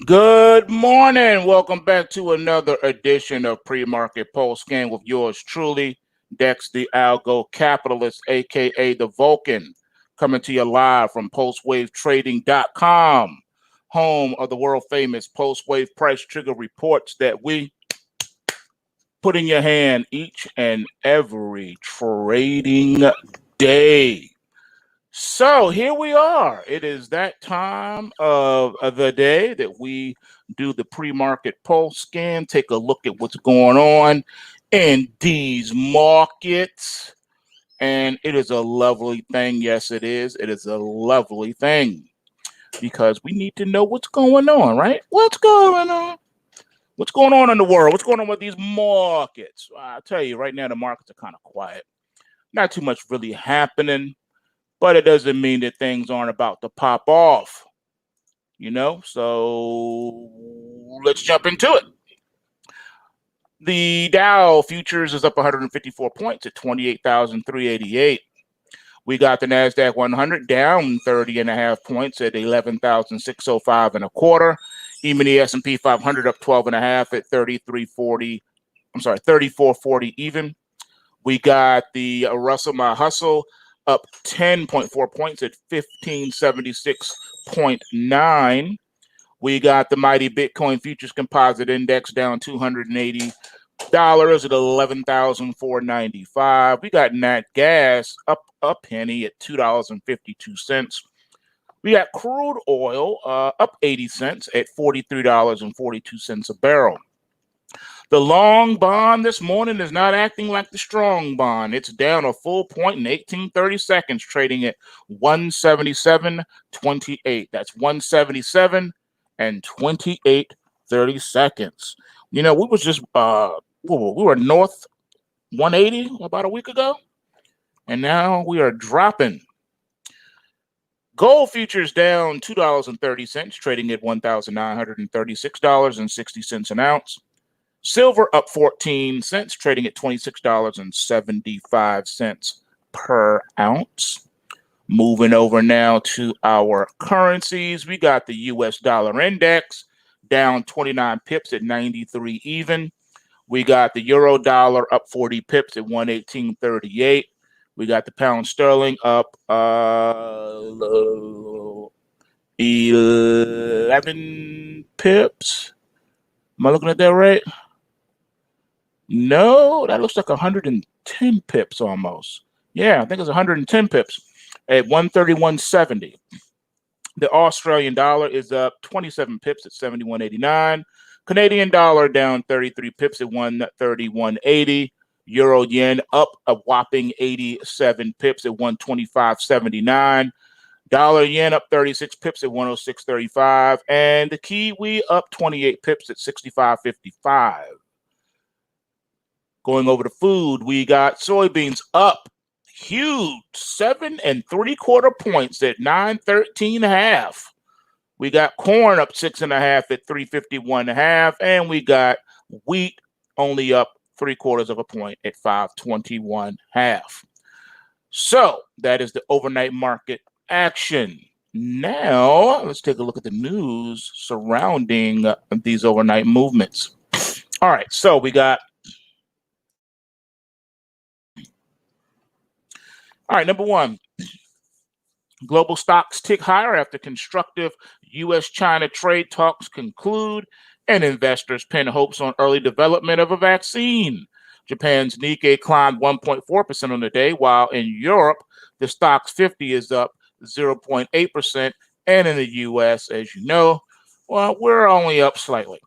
Good morning. Welcome back to another edition of PreMarket PulseScan with yours truly, Dex the Algo Capitalist, aka the Vulcan, coming to you live from PulseWaveTrading.com, home of the world famous PulseWave price trigger reports that we put in your hand each and every trading day. So here we are. It is that time of the day that we do the pre-market pulse scan, take a look at what's going on in these markets. And it is a lovely thing. Yes, it is. It is a lovely thing because we need to know what's going on, right? What's going on? What's going on in the world? What's going on with these markets? I'll tell you right now, the markets are kind of quiet. Not too much really happening. But it doesn't mean that things aren't about to pop off, So let's jump into it. The Dow futures is up 154 points at 28,388. We got the NASDAQ 100 down 30.5 points at 11,605 and a quarter. Even the S&P 500 up 12.5 at 3440 even. We got the Russell My Hustle up 10.4 points at 1576.9. We got the mighty Bitcoin Futures Composite Index down $280 at 11,495. We got Nat Gas up a penny at $2.52. We got crude oil up 80 cents at $43.42 a barrel. The long bond this morning is not acting like the strong bond. It's down a full point in 1830 seconds, trading at 177.28. That's 177 and 28 30 seconds. We was just we were north 180 about a week ago, and now we are dropping. Gold futures down $2.30, trading at $1,936.60 an ounce. Silver up 14 cents, trading at $26.75 per ounce. Moving over now to our currencies, we got the US dollar index down 29 pips at 93 even. We got the euro dollar up 40 pips at 118.38. We got the pound sterling up 11 pips. Am I looking at that right? No, that looks like 110 pips almost. Yeah, I think it's 110 pips at 131.70. The Australian dollar is up 27 pips at 71.89. Canadian dollar down 33 pips at 131.80. Euro yen up a whopping 87 pips at 125.79. Dollar yen up 36 pips at 106.35. And the Kiwi up 28 pips at 65.55. Going over to food, we got soybeans up huge 7 3/4 points at 913.5. We got corn up 6.5 at 351.5, and we got wheat only up 3/4 of a point at 521.5. So that is the overnight market action. Now let's take a look at the news surrounding these overnight movements. All right, so we got. All right, number one, global stocks tick higher after constructive U.S.-China trade talks conclude and investors pin hopes on early development of a vaccine. Japan's Nikkei climbed 1.4% on the day, while in Europe, the Stoxx 50 is up 0.8%, and in the U.S., as you know, well, we're only up slightly.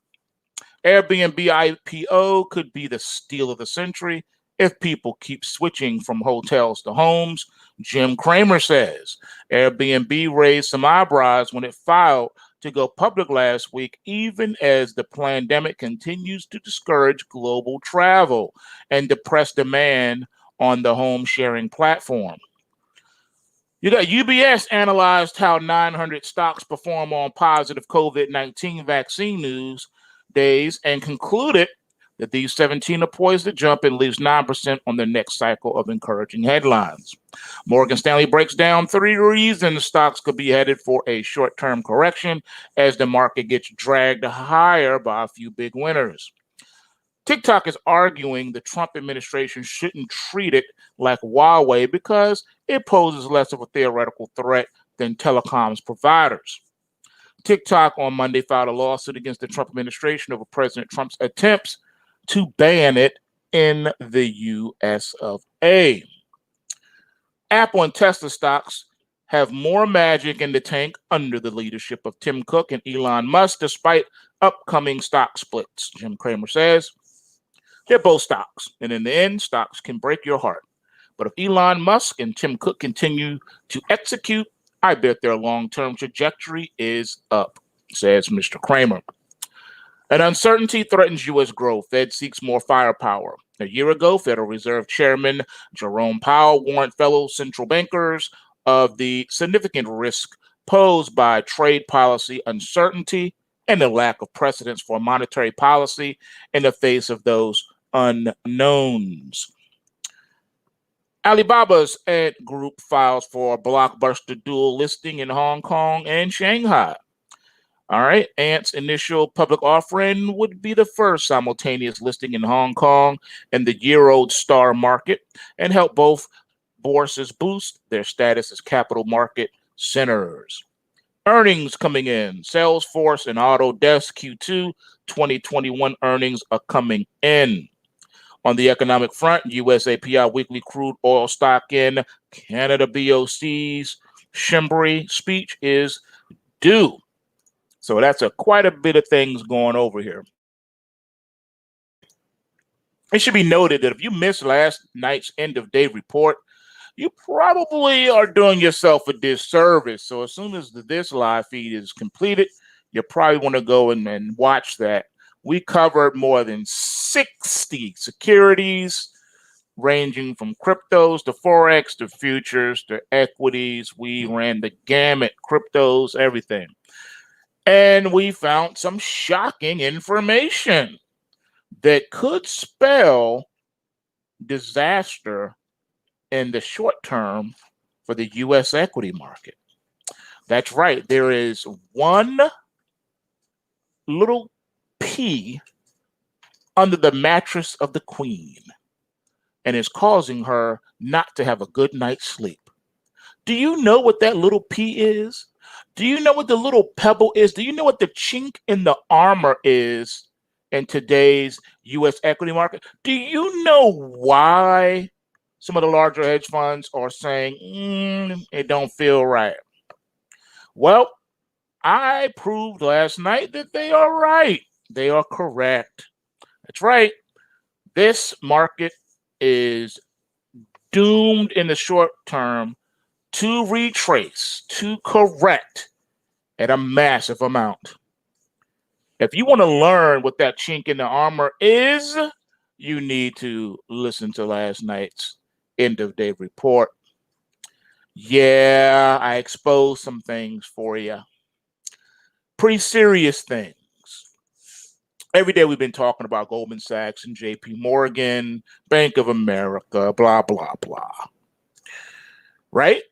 Airbnb IPO could be the steal of the century if people keep switching from hotels to homes, Jim Cramer says. Airbnb raised some eyebrows when it filed to go public last week, even as the pandemic continues to discourage global travel and depress demand on the home sharing platform. You got UBS analyzed how 900 stocks perform on positive COVID-19 vaccine news days and concluded that these 17 are poised to jump and leaves 9% on the next cycle of encouraging headlines. Morgan Stanley breaks down 3 reasons stocks could be headed for a short-term correction as the market gets dragged higher by a few big winners. TikTok is arguing the Trump administration shouldn't treat it like Huawei because it poses less of a theoretical threat than telecoms providers. TikTok on Monday filed a lawsuit against the Trump administration over President Trump's attempts to ban it in the US of A. Apple and Tesla stocks have more magic in the tank under the leadership of Tim Cook and Elon Musk, despite upcoming stock splits, Jim Cramer says. They're both stocks, and in the end, stocks can break your heart. But if Elon Musk and Tim Cook continue to execute, I bet their long-term trajectory is up, says Mr. Cramer. An uncertainty threatens U.S. growth. Fed seeks more firepower. A year ago, Federal Reserve Chairman Jerome Powell warned fellow central bankers of the significant risk posed by trade policy uncertainty and the lack of precedence for monetary policy in the face of those unknowns. Alibaba's Ant Group files for a blockbuster dual listing in Hong Kong and Shanghai. All right, Ant's initial public offering would be the first simultaneous listing in Hong Kong and the year-old star market and help both bourses boost their status as capital market centers. Earnings coming in. Salesforce and Autodesk Q2 2021 earnings are coming in. On the economic front, US API weekly crude oil stock in Canada BOC's Shimbury speech is due. So that's quite a bit of things going over here. It should be noted that if you missed last night's end of day report, you probably are doing yourself a disservice. So as soon as this live feed is completed, you probably want to go and watch that. We covered more than 60 securities, ranging from cryptos to forex to futures to equities. We ran the gamut, cryptos, everything. And we found some shocking information that could spell disaster in the short term for the U.S. equity market. That's right. There is one little P under the mattress of the queen, and is causing her not to have a good night's sleep. Do you know what that little P is? Do you know what the little pebble is? Do you know what the chink in the armor is in today's U.S. equity market? Do you know why some of the larger hedge funds are saying, it don't feel right? Well, I proved last night that they are right. They are correct. That's right. This market is doomed in the short term to retrace, to correct at a massive amount. If you want to learn what that chink in the armor is, you need to listen to last night's end of day report. Yeah, I exposed some things for you. Pretty serious things. Every day we've been talking about Goldman Sachs and JP Morgan, Bank of America, blah, blah, blah. Right?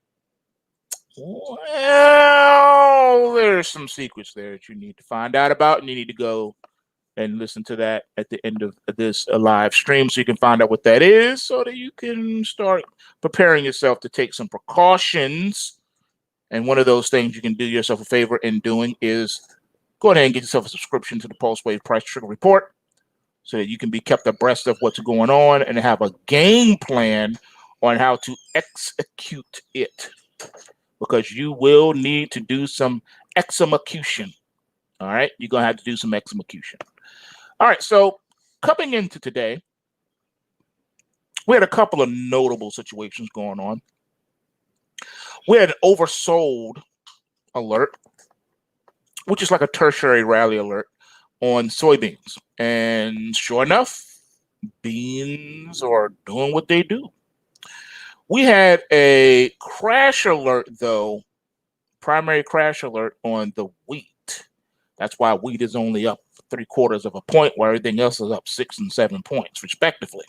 Well, there's some secrets there that you need to find out about, and you need to go and listen to that at the end of this live stream so you can find out what that is so that you can start preparing yourself to take some precautions. And one of those things you can do yourself a favor in doing is go ahead and get yourself a subscription to the PulseWave Price Trigger Report so that you can be kept abreast of what's going on and have a game plan on how to execute it, because you will need to do some execution. All right, you're going to have to do some execution. All right, so coming into today, we had a couple of notable situations going on. We had an oversold alert, which is like a tertiary rally alert on soybeans. And sure enough, beans are doing what they do. We had a crash alert, though, primary crash alert on the wheat. That's why wheat is only up 3/4 of a point, while everything else is up 6 and 7 points, respectively.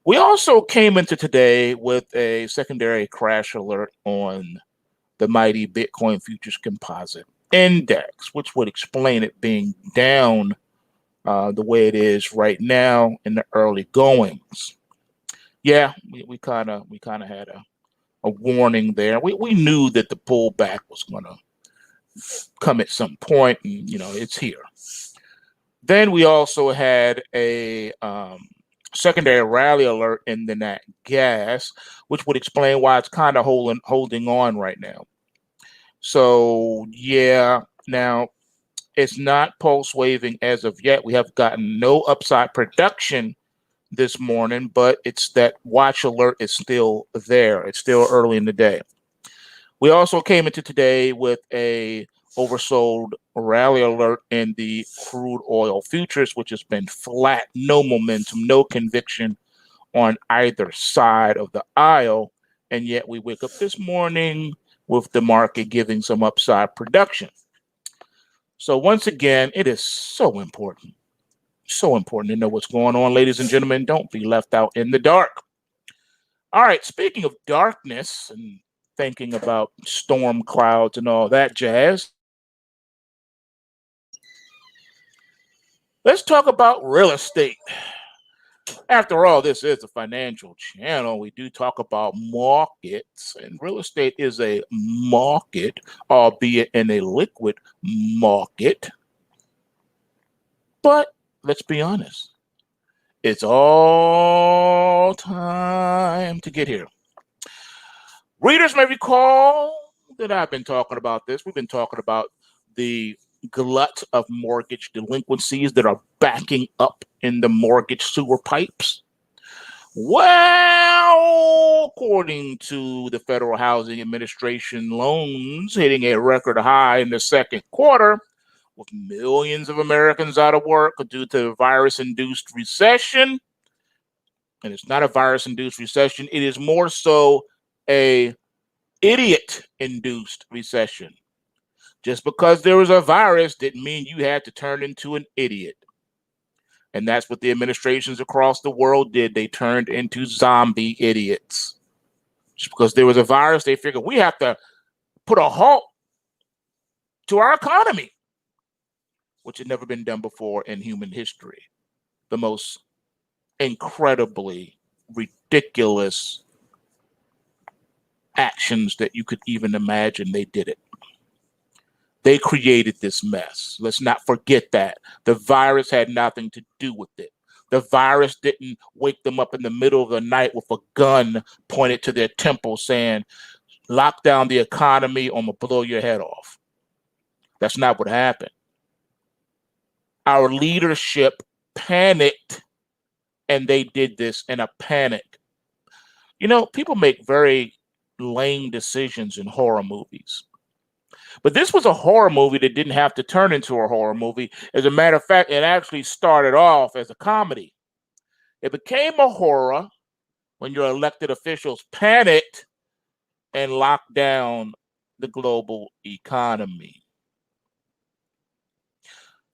We also came into today with a secondary crash alert on the mighty Bitcoin Futures Composite Index, which would explain it being down the way it is right now in the early goings. Yeah, we kind of had a warning there. We knew that the pullback was going to come at some point, and it's here. Then we also had a secondary rally alert in the nat gas, which would explain why it's kind of holding on right now. So yeah, now it's not pulse waving as of yet. We have gotten no upside production this morning, but it's that watch alert is still there. It's still early in the day. We also came into today with a oversold rally alert in the crude oil futures, which has been flat, no momentum, no conviction on either side of the aisle. And yet we wake up this morning with the market giving some upside production. So once again, it is so important to know what's going on, ladies and gentlemen. Don't be left out in the dark. All right, speaking of darkness and thinking about storm clouds and all that jazz, let's talk about real estate. After all, this is a financial channel. We do talk about markets, and real estate is a market, albeit in a liquid market. But let's be honest, it's all time to get here. Readers may recall that I've been talking about this. We've been talking about the glut of mortgage delinquencies that are backing up in the mortgage sewer pipes. Well, according to the Federal Housing Administration, loans hitting a record high in the second quarter, with millions of Americans out of work due to the virus-induced recession. And it's not a virus-induced recession. It is more so a idiot-induced recession. Just because there was a virus didn't mean you had to turn into an idiot. And that's what the administrations across the world did. They turned into zombie idiots. Just because there was a virus, they figured we have to put a halt to our economy, which had never been done before in human history. The most incredibly ridiculous actions that you could even imagine, they did it. They created this mess. Let's not forget that. The virus had nothing to do with it. The virus didn't wake them up in the middle of the night with a gun pointed to their temple saying, lock down the economy or I'm going to blow your head off. That's not what happened. Our leadership panicked, and they did this in a panic. People make very lame decisions in horror movies. But this was a horror movie that didn't have to turn into a horror movie. As a matter of fact, it actually started off as a comedy. It became a horror when your elected officials panicked and locked down the global economy.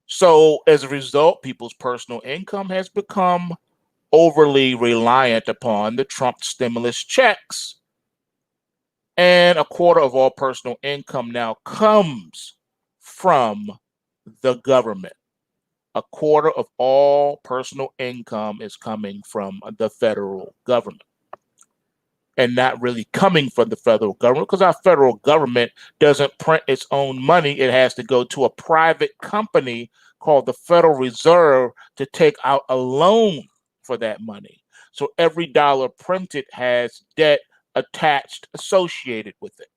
So as a result, people's personal income has become overly reliant upon the Trump stimulus checks. And a quarter of all personal income now comes from the government. A quarter of all personal income is coming from the federal government. And not really coming from the federal government, because our federal government doesn't print its own money. It has to go to a private company called the Federal Reserve to take out a loan for that money. So every dollar printed has debt attached, associated with it.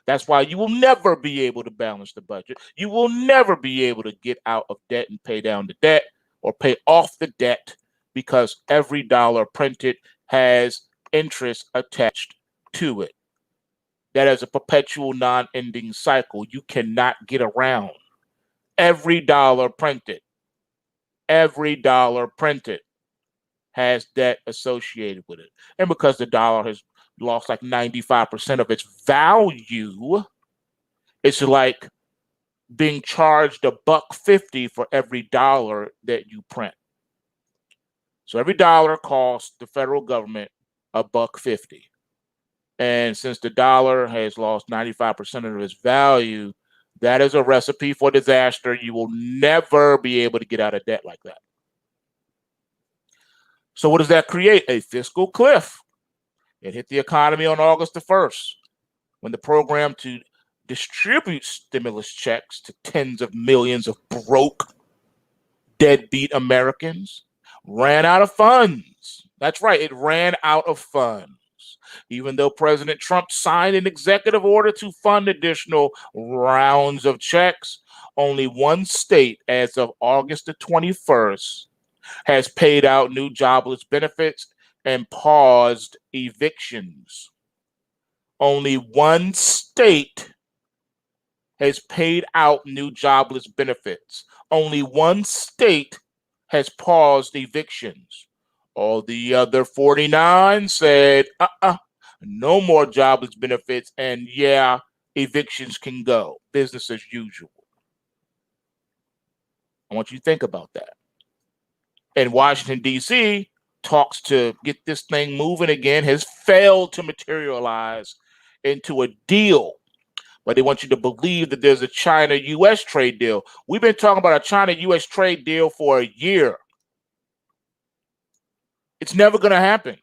That's why you will never be able to balance the budget. You will never be able to get out of debt and pay down the debt or pay off the debt, because every dollar printed has interest attached to it. That is a perpetual non-ending cycle. You cannot get around. Every dollar printed has debt associated with it. And because the dollar has lost like 95% of its value, it's like being charged $1.50 for every dollar that you print. So every dollar costs the federal government $1.50. And since the dollar has lost 95% of its value, that is a recipe for disaster. You will never be able to get out of debt like that. So what does that create? A fiscal cliff. It hit the economy on August the 1st when the program to distribute stimulus checks to tens of millions of broke, deadbeat Americans ran out of funds. That's right, it ran out of funds. Even though President Trump signed an executive order to fund additional rounds of checks, only one state, as of August the 21st, has paid out new jobless benefits and paused evictions. Only one state has paid out new jobless benefits. Only one state has paused evictions. All the other 49 said, no more jobless benefits, and yeah, evictions can go. Business as usual. I want you to think about that. And Washington, D.C., talks to get this thing moving again, has failed to materialize into a deal. But they want you to believe that there's a China-U.S. trade deal. We've been talking about a China-U.S. trade deal for a year. It's never going to happen.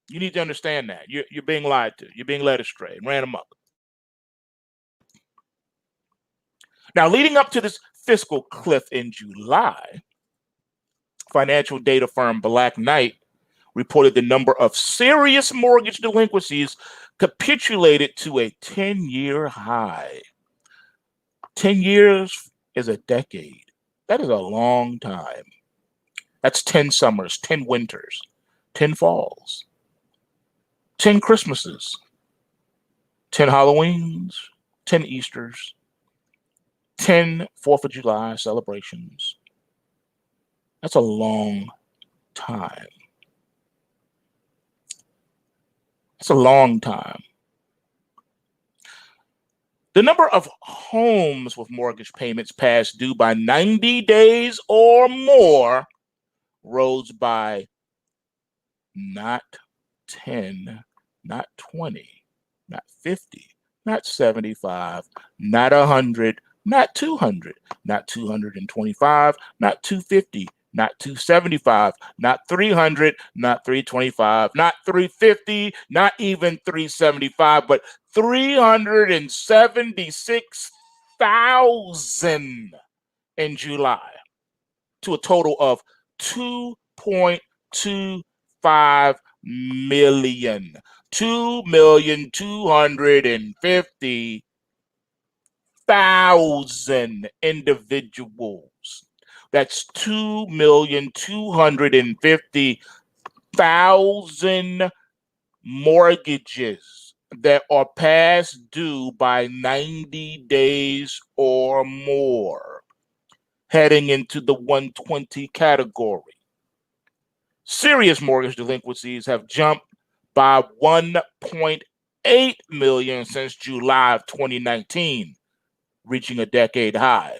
You need to understand that. You're being lied to. You're being led astray. Ran amok. Now, leading up to this fiscal cliff in July, financial data firm Black Knight reported the number of serious mortgage delinquencies capitulated to a 10-year high. 10 years is a decade. That is a long time. That's 10 summers, 10 winters, 10 falls, 10 Christmases, 10 Halloweens, 10 Easters, 10 4th of July celebrations. That's a long time. It's a long time. The number of homes with mortgage payments past due by 90 days or more rose by not 10, not 20, not 50, not 75, not 100, not 200, not 225, not 250, not 275, not 300, not 325, not 350, not even 375, but 376,000 in July, to a total of 2.25 million. 2,250,000 individuals. That's 2,250,000 mortgages that are past due by 90 days or more, heading into the 120 category. Serious mortgage delinquencies have jumped by 1.8 million since July of 2019, reaching a decade high,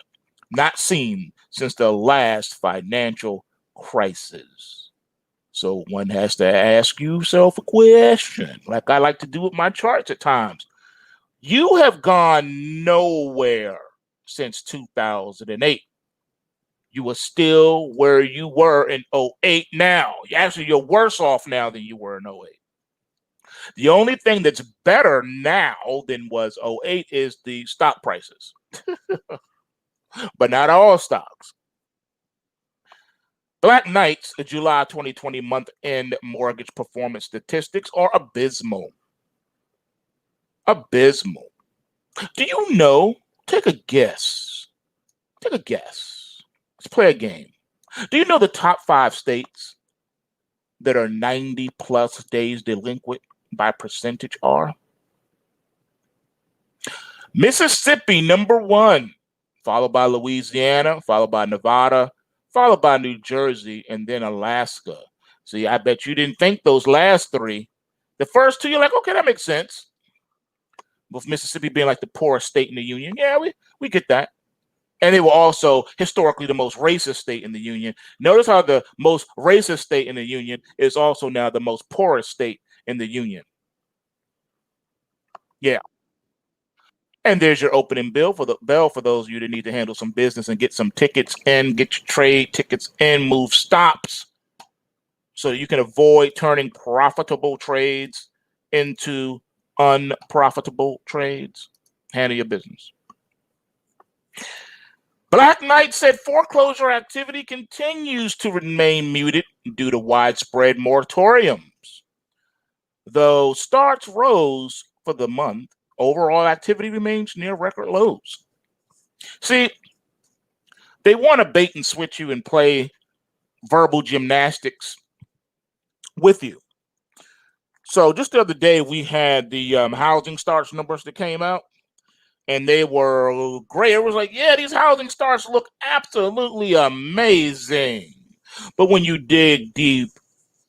not seen since the last financial crisis. So one has to ask yourself a question, like I like to do with my charts at times. You have gone nowhere since 2008. You are still where you were in 08 now. Actually, you're worse off now than you were in 08. The only thing that's better now than was 08 is the stock prices, but not all stocks. Black Knight's July 2020 month-end mortgage performance statistics are abysmal. Abysmal. Do you know? Take a guess. Take a guess. Let's play a game. Do you know the top 5 states that are 90 plus days delinquent by percentage are? Mississippi, number 1, followed by Louisiana, followed by Nevada, followed by New Jersey, and then Alaska. See, I bet you didn't think those last 3. The first 2, you're like, okay, that makes sense. with Mississippi being like the poorest state in the union. Yeah, we get that. And they were also historically the most racist state in the union. Notice how the most racist state in the union is also now the most poorest state in the union. Yeah. And there's your opening bill for those of you that need to handle some business and get some tickets in, get your trade tickets in, move stops, so you can avoid turning profitable trades into unprofitable trades. Handle your business. Black Knight said foreclosure activity continues to remain muted due to widespread moratoriums. Though starts rose for the month, overall activity remains near record lows. See, they want to bait and switch you and play verbal gymnastics with you. So just the other day, we had the housing starts numbers that came out, and they were great. It was like, yeah, these housing starts look absolutely amazing. But when you dig deep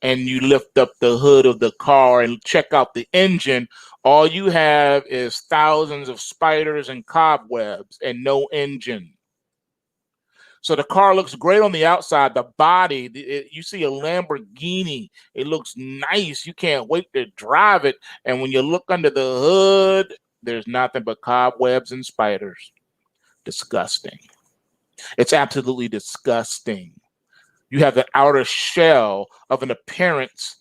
and you lift up the hood of the car and check out the engine, all you have is thousands of spiders and cobwebs and no engine. So the car looks great on the outside. The body, you see a Lamborghini. It looks nice. You can't wait to drive it. And when you look under the hood, there's nothing but cobwebs and spiders. Disgusting. It's absolutely disgusting. You have the outer shell of an appearance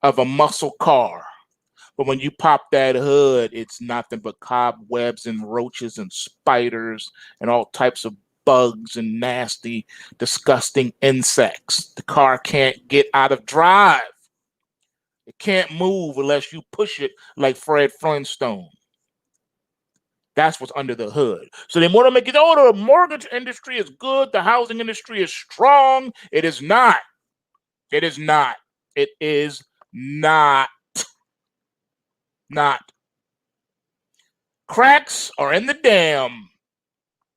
of a muscle car. But when you pop that hood, it's nothing but cobwebs and roaches and spiders and all types of bugs and nasty, disgusting insects. The car can't get out of drive. It can't move unless you push it like Fred Flintstone. That's what's under the hood. So they want to make it, oh, the mortgage industry is good, the housing industry is strong. It is not. It is not. It is not. Not. Cracks are in the dam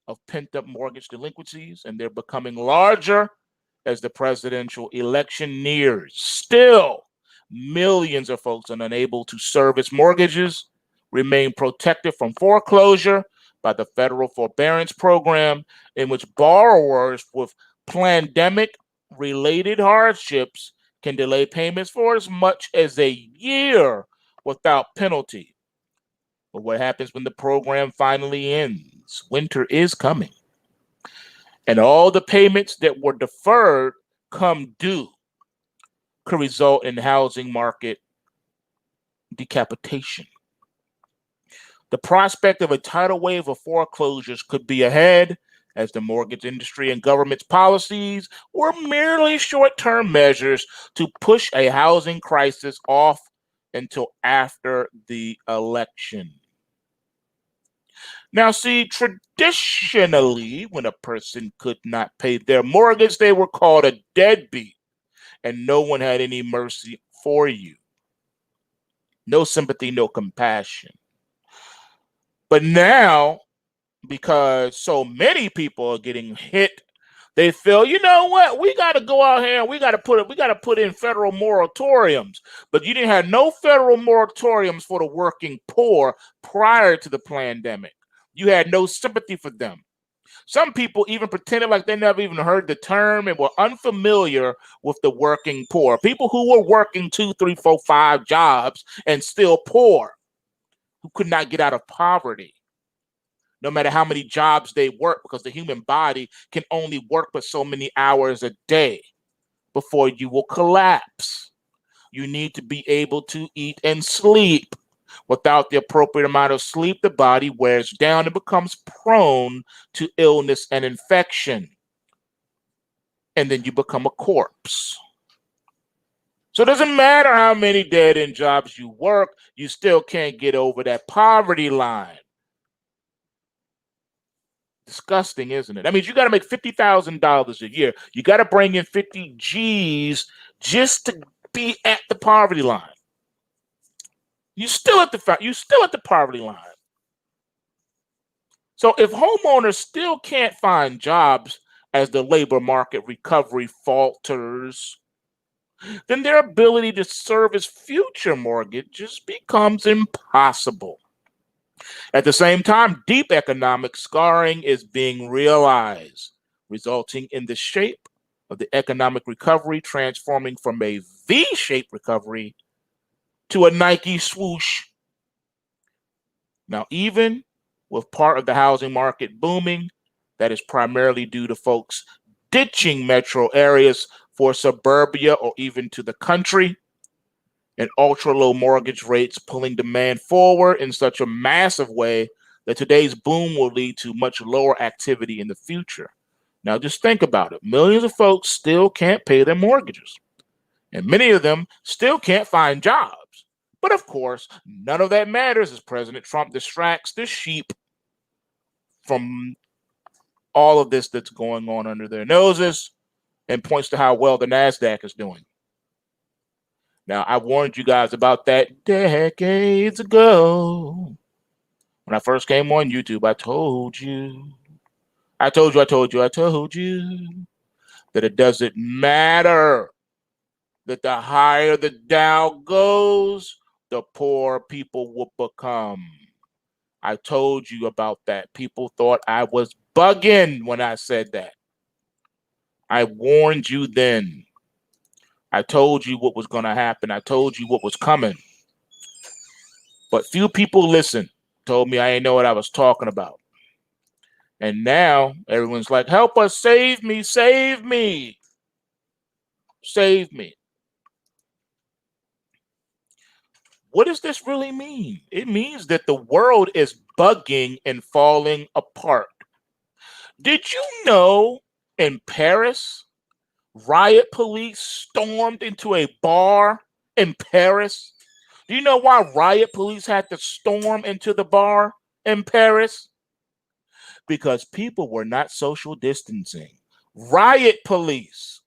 of pent-up mortgage delinquencies, and they're becoming larger as the presidential election nears. Still, millions of folks are unable to service mortgages, remain protected from foreclosure by the federal forbearance program, in which borrowers with pandemic-related hardships can delay payments for as much as a year without penalty. But what happens when the program finally ends? Winter is coming. And all the payments that were deferred come due, could result in housing market decapitation. The prospect of a tidal wave of foreclosures could be ahead, as the mortgage industry and government's policies were merely short-term measures to push a housing crisis off until after the election. Now, see, traditionally, when a person could not pay their mortgage, they were called a deadbeat, and no one had any mercy for you. No sympathy, no compassion. But now, because so many people are getting hit, they feel, you know what, we got to go out here and we got to put in federal moratoriums. But you didn't have no federal moratoriums for the working poor prior to the pandemic. You had no sympathy for them. Some people even pretended like they never even heard the term and were unfamiliar with the working poor. People who were working 2, 3, 4, 5 jobs and still poor, who could not get out of poverty, no matter how many jobs they work, because the human body can only work for so many hours a day before you will collapse. You need to be able to eat and sleep. Without the appropriate amount of sleep, the body wears down and becomes prone to illness and infection. And then you become a corpse. So it doesn't matter how many dead-end jobs you work, you still can't get over that poverty line. Disgusting, isn't it? That means you got to make $50,000 a year. You got to bring in 50 G's just to be at the poverty line. You're still at the poverty line. So if homeowners still can't find jobs as the labor market recovery falters, then their ability to service future mortgages becomes impossible. At the same time, deep economic scarring is being realized, resulting in the shape of the economic recovery transforming from a V-shaped recovery to a Nike swoosh. Now, even with part of the housing market booming, that is primarily due to folks ditching metro areas for suburbia or even to the country, and ultra low mortgage rates pulling demand forward in such a massive way that today's boom will lead to much lower activity in the future. Now, just think about it. Millions of folks still can't pay their mortgages, and many of them still can't find jobs. But of course, none of that matters as President Trump distracts the sheep from all of this that's going on under their noses and points to how well the NASDAQ is doing. Now, I warned you guys about that decades ago. When I first came on YouTube, I told you that it doesn't matter that the higher the Dow goes, the poorer people will become. I told you about that. People thought I was bugging when I said that. I warned you then. I told you what was going to happen. I told you what was coming. But few people listened, told me I didn't know what I was talking about. And now everyone's like, help us, save me, save me, save me. What does this really mean? It means that the world is bugging and falling apart. Did you know in Paris, riot police stormed into a bar in Paris? Do you know why riot police had to storm into the bar in Paris? Because people were not social distancing. Riot police,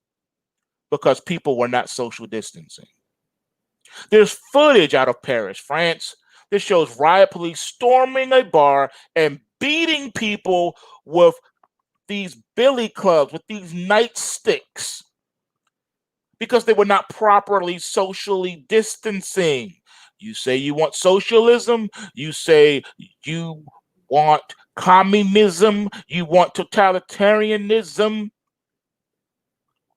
because people were not social distancing. There's footage out of Paris, France. This shows riot police storming a bar and beating people with these billy clubs, with these nightsticks, because they were not properly socially distancing. You say you want socialism, you say you want communism, you want totalitarianism.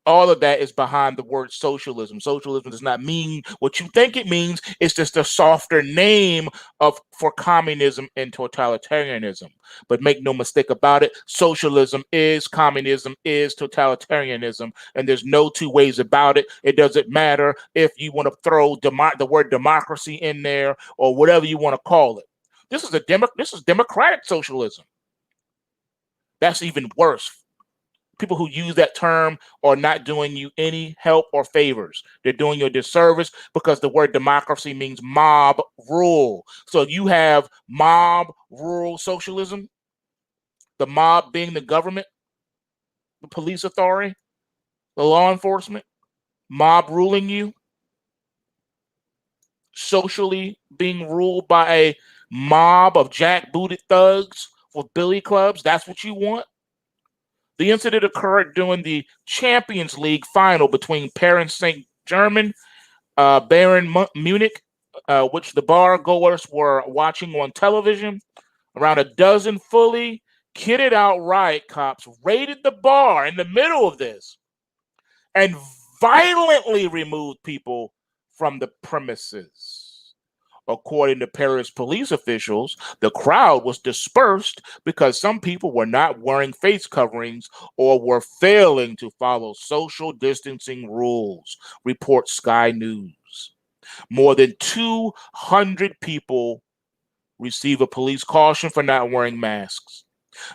All of that is behind the word socialism. Socialism does not mean what you think it means. It's just a softer name for communism and totalitarianism. But make no mistake about it, socialism is communism, is totalitarianism, and there's no two ways about it. It doesn't matter if you want to throw the word democracy in there or whatever you want to call it. This is democratic socialism. That's even worse. People who use that term are not doing you any help or favors. They're doing you a disservice, because the word democracy means mob rule. So you have mob rule socialism, the mob being the government, the police authority, the law enforcement, mob ruling you, socially being ruled by a mob of jackbooted thugs with billy clubs. That's what you want? The incident occurred during the Champions League final between Paris Saint-Germain, Bayern Munich, which the bar goers were watching on television. Around a dozen fully kitted out riot cops raided the bar in the middle of this and violently removed people from the premises. According to Paris police officials, the crowd was dispersed because some people were not wearing face coverings or were failing to follow social distancing rules, reports Sky News. More than 200 people receive a police caution for not wearing masks.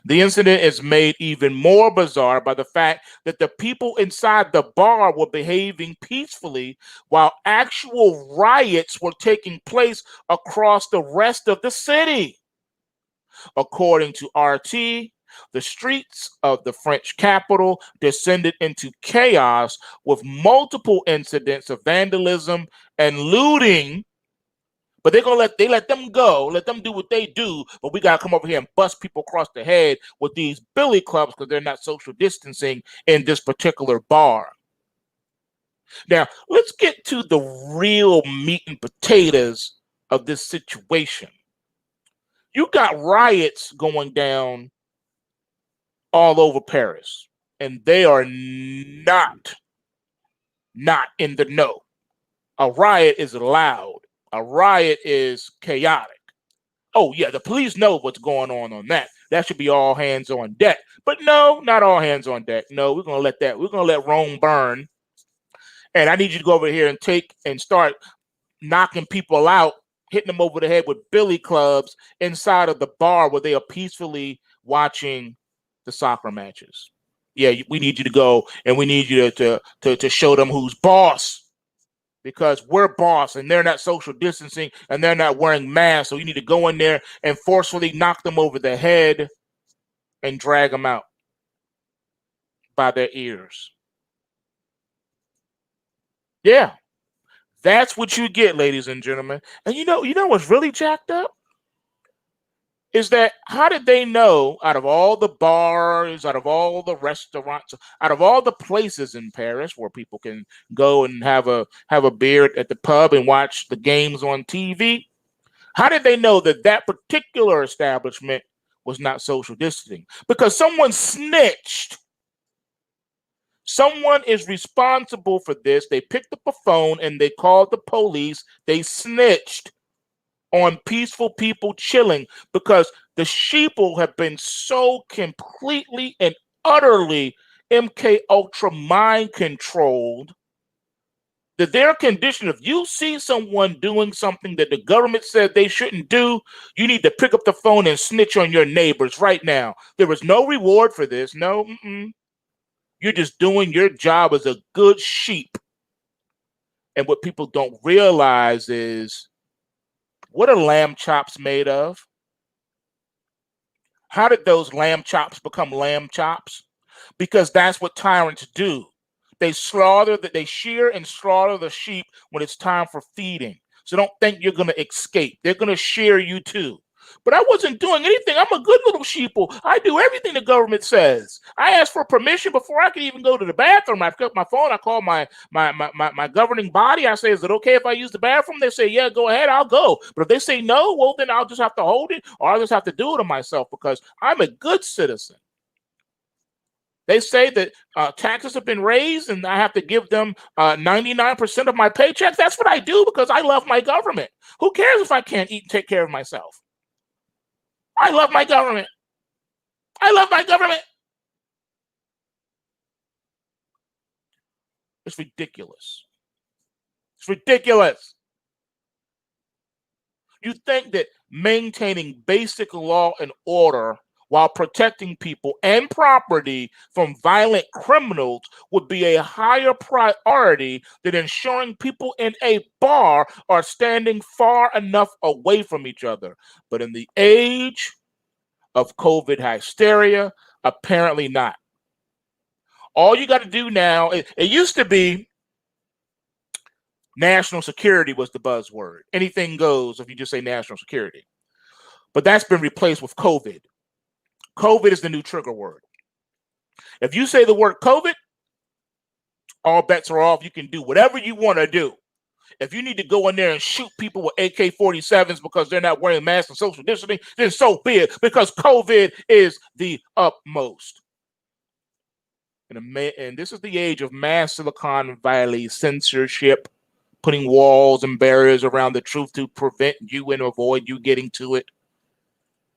The incident is made even more bizarre by the fact that the people inside the bar were behaving peacefully while actual riots were taking place across the rest of the city. According to RT, the streets of the French capital descended into chaos with multiple incidents of vandalism and looting. But they let them go, let them do what they do. But we gotta come over here and bust people across the head with these billy clubs because they're not social distancing in this particular bar. Now, let's get to the real meat and potatoes of this situation. You got riots going down all over Paris, and they are not in the know. A riot is loud. A riot is chaotic. Oh yeah, the police know what's going on that. That should be all hands on deck. But no, not all hands on deck. No, we're gonna let Rome burn. And I need you to go over here and take and start knocking people out, hitting them over the head with billy clubs inside of the bar where they are peacefully watching the soccer matches. Yeah, we need you to go and we need you to show them who's boss, because we're boss and they're not social distancing and they're not wearing masks. So you need to go in there and forcefully knock them over the head and drag them out by their ears. Yeah, that's what you get, ladies and gentlemen. And you know what's really jacked up? Is that how did they know, out of all the bars, out of all the restaurants, out of all the places in Paris where people can go and have a beer at the pub and watch the games on TV, how did they know that that particular establishment was not social distancing? Because someone snitched. Someone is responsible for this. They picked up a phone and they called the police. They snitched on peaceful people chilling, because the sheeple have been so completely and utterly MK Ultra mind controlled that they're conditioned. If you see someone doing something that the government said they shouldn't do, you need to pick up the phone and snitch on your neighbors right now. There is no reward for this. No, you're just doing your job as a good sheep. And what people don't realize is, what are lamb chops made of? How did those lamb chops become lamb chops? Because that's what tyrants do. They shear and slaughter the sheep when it's time for feeding. So don't think you're going to escape. They're going to shear you too. But I wasn't doing anything. I'm a good little sheeple. I do everything the government says. I asked for permission before I could even go to the bathroom. I picked up my phone. I called my governing body. I say, is it okay if I use the bathroom? They say, yeah, go ahead. I'll go. But if they say no, well, then I'll just have to hold it, or I'll just have to do it to myself, because I'm a good citizen. They say that taxes have been raised and I have to give them 99% of my paycheck. That's what I do because I love my government. Who cares if I can't eat and take care of myself? I love my government. I love my government. It's ridiculous. It's ridiculous. You think that maintaining basic law and order while protecting people and property from violent criminals would be a higher priority than ensuring people in a bar are standing far enough away from each other. But in the age of COVID hysteria, apparently not. All you got to do now, it used to be national security was the buzzword. Anything goes if you just say national security. But that's been replaced with COVID. COVID is the new trigger word. If you say the word COVID, all bets are off. You can do whatever you want to do. If you need to go in there and shoot people with AK-47s because they're not wearing masks and social distancing, then so be it, because COVID is the utmost. And this is the age of mass Silicon Valley censorship, putting walls and barriers around the truth to prevent you and avoid you getting to it.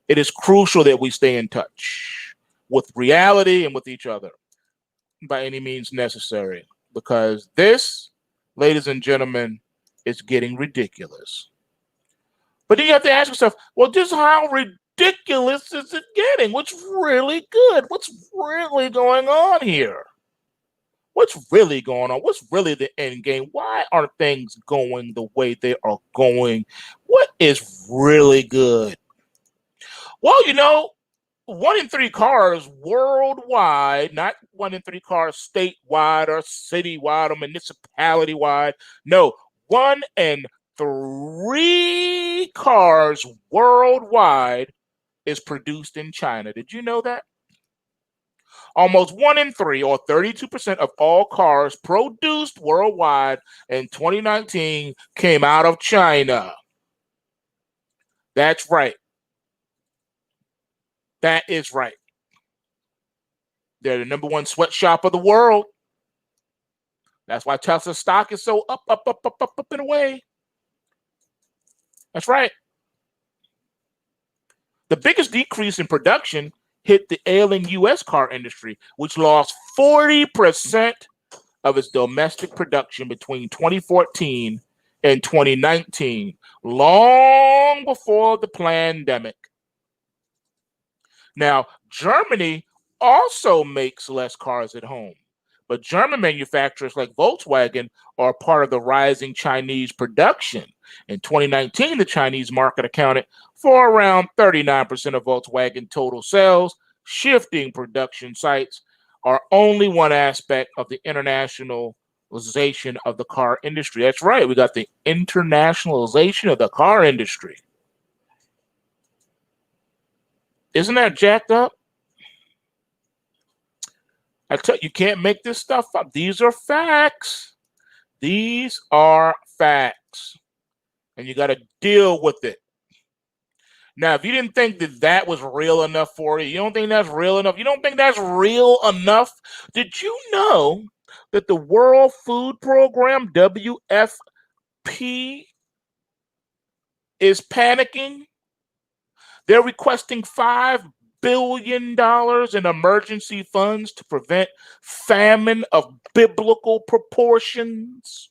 It is crucial that we stay in touch with reality and with each other by any means necessary, because this, ladies and gentlemen, is getting ridiculous. But then you have to ask yourself, well, just how ridiculous is it getting? What's really good? What's really going on here? What's really going on? What's really the end game? Why are things going the way they are going? What is really good? Well, 1 in 3 cars worldwide, not 1 in 3 cars statewide or citywide or municipality wide. No, 1 in 3 cars worldwide is produced in China. Did you know that? Almost 1 in 3, or 32% of all cars produced worldwide in 2019 came out of China. That's right. That is right. They're the number one sweatshop of the world. That's why Tesla stock is so up and away. That's right. The biggest decrease in production hit the ailing U.S. car industry, which lost 40% of its domestic production between 2014 and 2019, long before the pandemic. Now, Germany also makes less cars at home, but German manufacturers like Volkswagen are part of the rising Chinese production. In 2019, the Chinese market accounted for around 39% of Volkswagen total sales. Shifting production sites are only one aspect of the internationalization of the car industry. That's right, we got the internationalization of the car industry. Isn't that jacked up? I tell you, you can't make this stuff up. These are facts. These are facts. And you got to deal with it. Now, if you didn't think that that was real enough for you, you don't think that's real enough, you don't think that's real enough, did you know that the World Food Program, WFP, is panicking? They're requesting $5 billion in emergency funds to prevent famine of biblical proportions.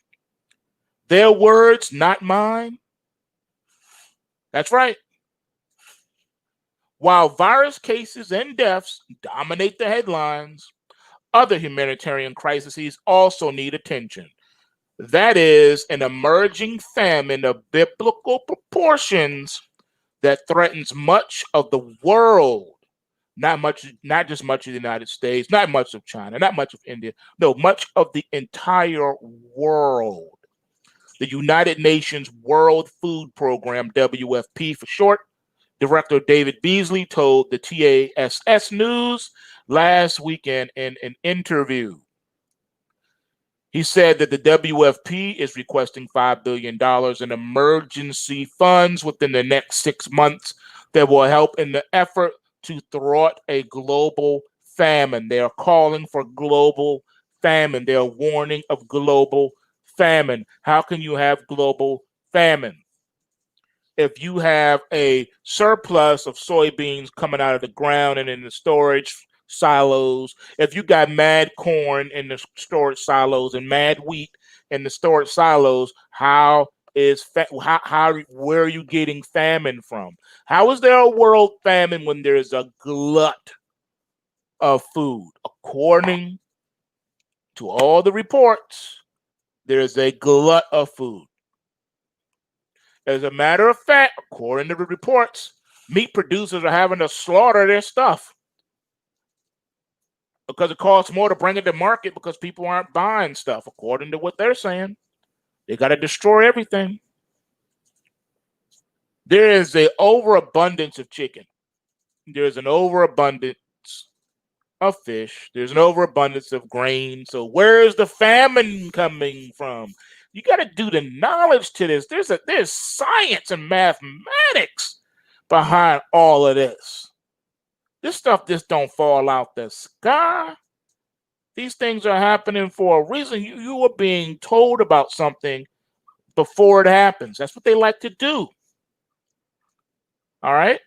Their words, not mine. That's right. While virus cases and deaths dominate the headlines, other humanitarian crises also need attention. That is an emerging famine of biblical proportions that threatens much of the world. Not just much of the United States, not much of China, not much of India. No, much of the entire world. The United Nations World Food Program, WFP for short, Director David Beasley told the TASS News last weekend in an interview. He said that the WFP is requesting $5 billion in emergency funds within the next 6 months that will help in the effort to thwart a global famine. They are calling for global famine. They are warning of global famine. How can you have global famine? If you have a surplus of soybeans coming out of the ground and in the storage silos, if you got mad corn in the storage silos and mad wheat in the storage silos, where are you getting famine from? How is there a world famine when there's a glut of food? According to all the reports, there's a glut of food. As a matter of fact, according to the reports, meat producers are having to slaughter their stuff because it costs more to bring it to market because people aren't buying stuff. According to what they're saying, they got to destroy everything. There is an overabundance of chicken. There's an overabundance of fish. There's an overabundance of grain. So where's the famine coming from? You got to do the knowledge to this. There's science and mathematics behind all of this. This stuff just don't fall out the sky. These things are happening for a reason. You are being told about something before it happens. That's what they like to do. All right.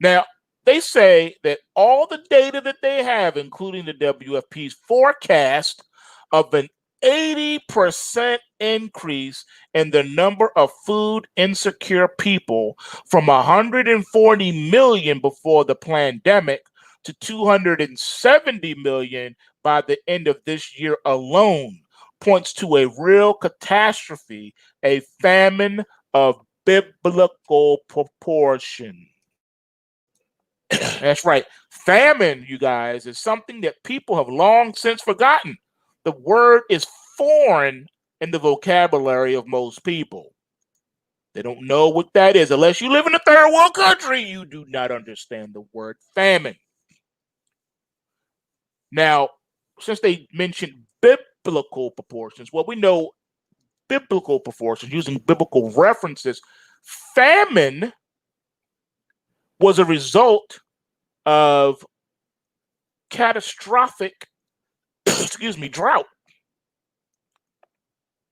Now, they say that all the data that they have, including the WFP's forecast of an 80% increase in the number of food insecure people from 140 million before the pandemic to 270 million by the end of this year alone, points to a real catastrophe, a famine of biblical proportion. That's right. Famine, you guys, is something that people have long since forgotten. The word is foreign in the vocabulary of most people. They don't know what that is. Unless you live in a third world country, you do not understand the word famine. Now, since they mentioned biblical proportions, well, we know biblical proportions using biblical references. Famine was a result of catastrophic, drought.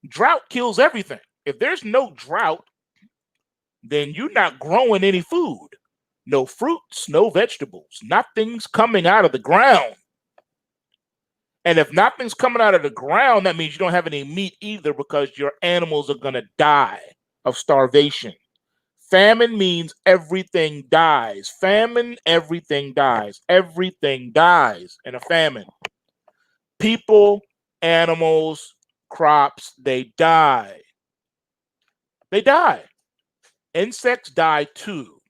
Drought kills everything. If there's no drought, then you're not growing any food. No fruits, no vegetables. Nothing's coming out of the ground. And if nothing's coming out of the ground, that means you don't have any meat either, because your animals are going to die of starvation. Famine means everything dies. Famine, everything dies. Everything dies in a famine. People, animals, crops, they die. They die. Insects die too,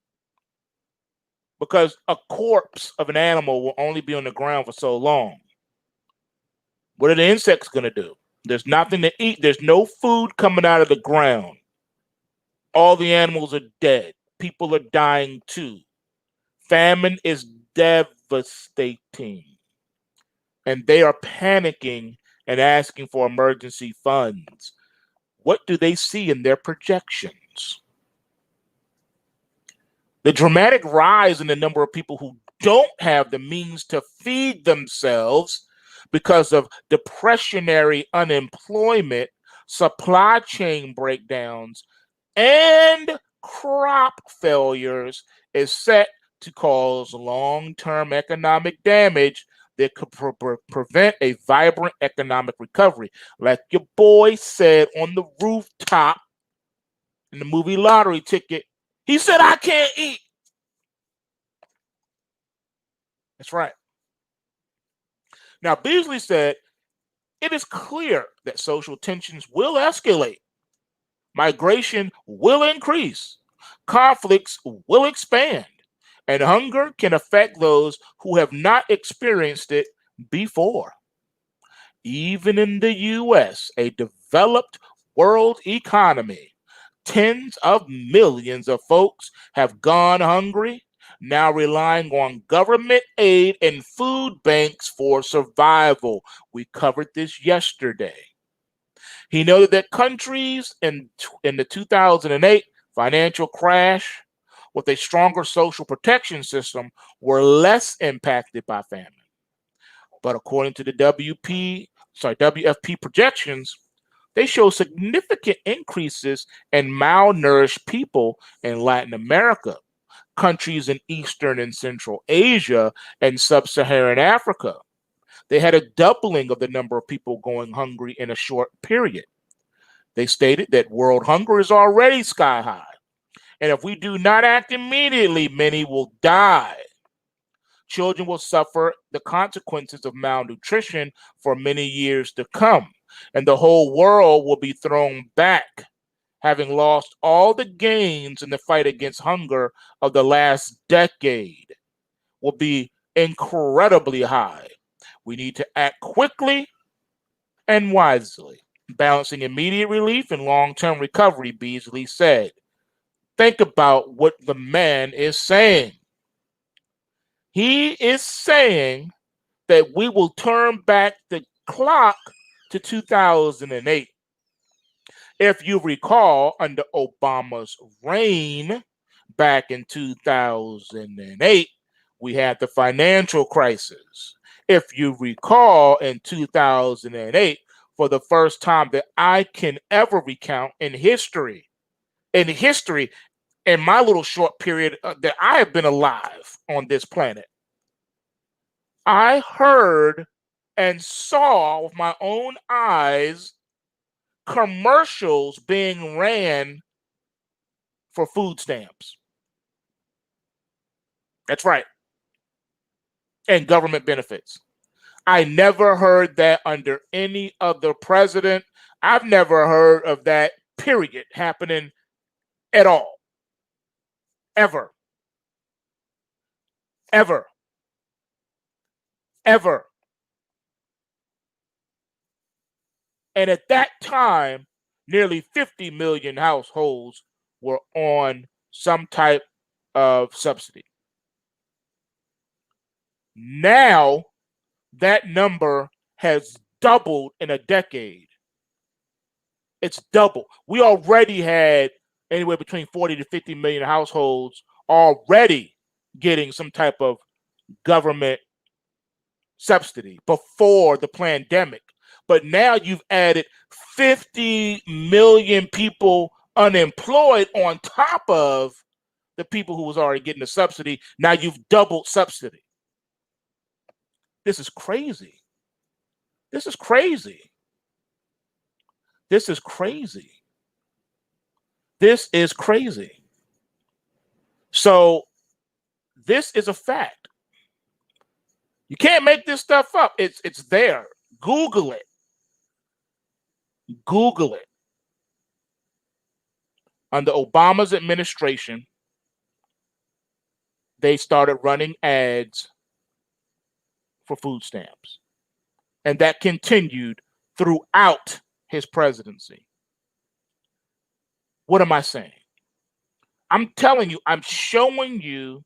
because a corpse of an animal will only be on the ground for so long. What are the insects going to do? There's nothing to eat. There's no food coming out of the ground. All the animals are dead. People are dying too. Famine is devastating. And they are panicking and asking for emergency funds. What do they see in their projections? The dramatic rise in the number of people who don't have the means to feed themselves because of depressionary unemployment, supply chain breakdowns, and crop failures is set to cause long-term economic damage that could prevent a vibrant economic recovery. Like your boy said on the rooftop in the movie Lottery Ticket, he said, "I can't eat." That's right. Now, Beasley said, "It is clear that social tensions will escalate. Migration will increase. Conflicts will expand. And hunger can affect those who have not experienced it before." Even in the US, a developed world economy, tens of millions of folks have gone hungry, now relying on government aid and food banks for survival. We covered this yesterday. He noted that countries in the 2008 financial crash with a stronger social protection system were less impacted by famine. But according to the WFP projections, they show significant increases in malnourished people in Latin America, countries in Eastern and Central Asia, and Sub-Saharan Africa. They had a doubling of the number of people going hungry in a short period. They stated that world hunger is already sky high, and if we do not act immediately, many will die. Children will suffer the consequences of malnutrition for many years to come, and the whole world will be thrown back, having lost all the gains in the fight against hunger of the last decade. Will be incredibly high. We need to act quickly and wisely, balancing immediate relief and long-term recovery, Beasley said. Think about what the man is saying. He is saying that we will turn back the clock to 2008. If you recall, under Obama's reign back in 2008, we had the financial crisis. If you recall, in 2008, for the first time that I can ever recount in history, in my little short period that I have been alive on this planet, I heard and saw with my own eyes commercials being ran for food stamps. That's right. And government benefits. I never heard that under any other president. I've never heard of that, period, happening at all. Ever. Ever. Ever. And at that time, nearly 50 million households were on some type of subsidy. Now, that number has doubled in a decade. It's double. We already had anywhere between 40 to 50 million households already getting some type of government subsidy before the pandemic. But now you've added 50 million people unemployed on top of the people who was already getting the subsidy. Now you've doubled subsidy. This is crazy. This is crazy. This is crazy. This is crazy. So this is a fact. You can't make this stuff up. It's there. Google it. Google it. Under Obama's administration, they started running ads for food stamps. And that continued throughout his presidency. What am I saying? I'm telling you, I'm showing you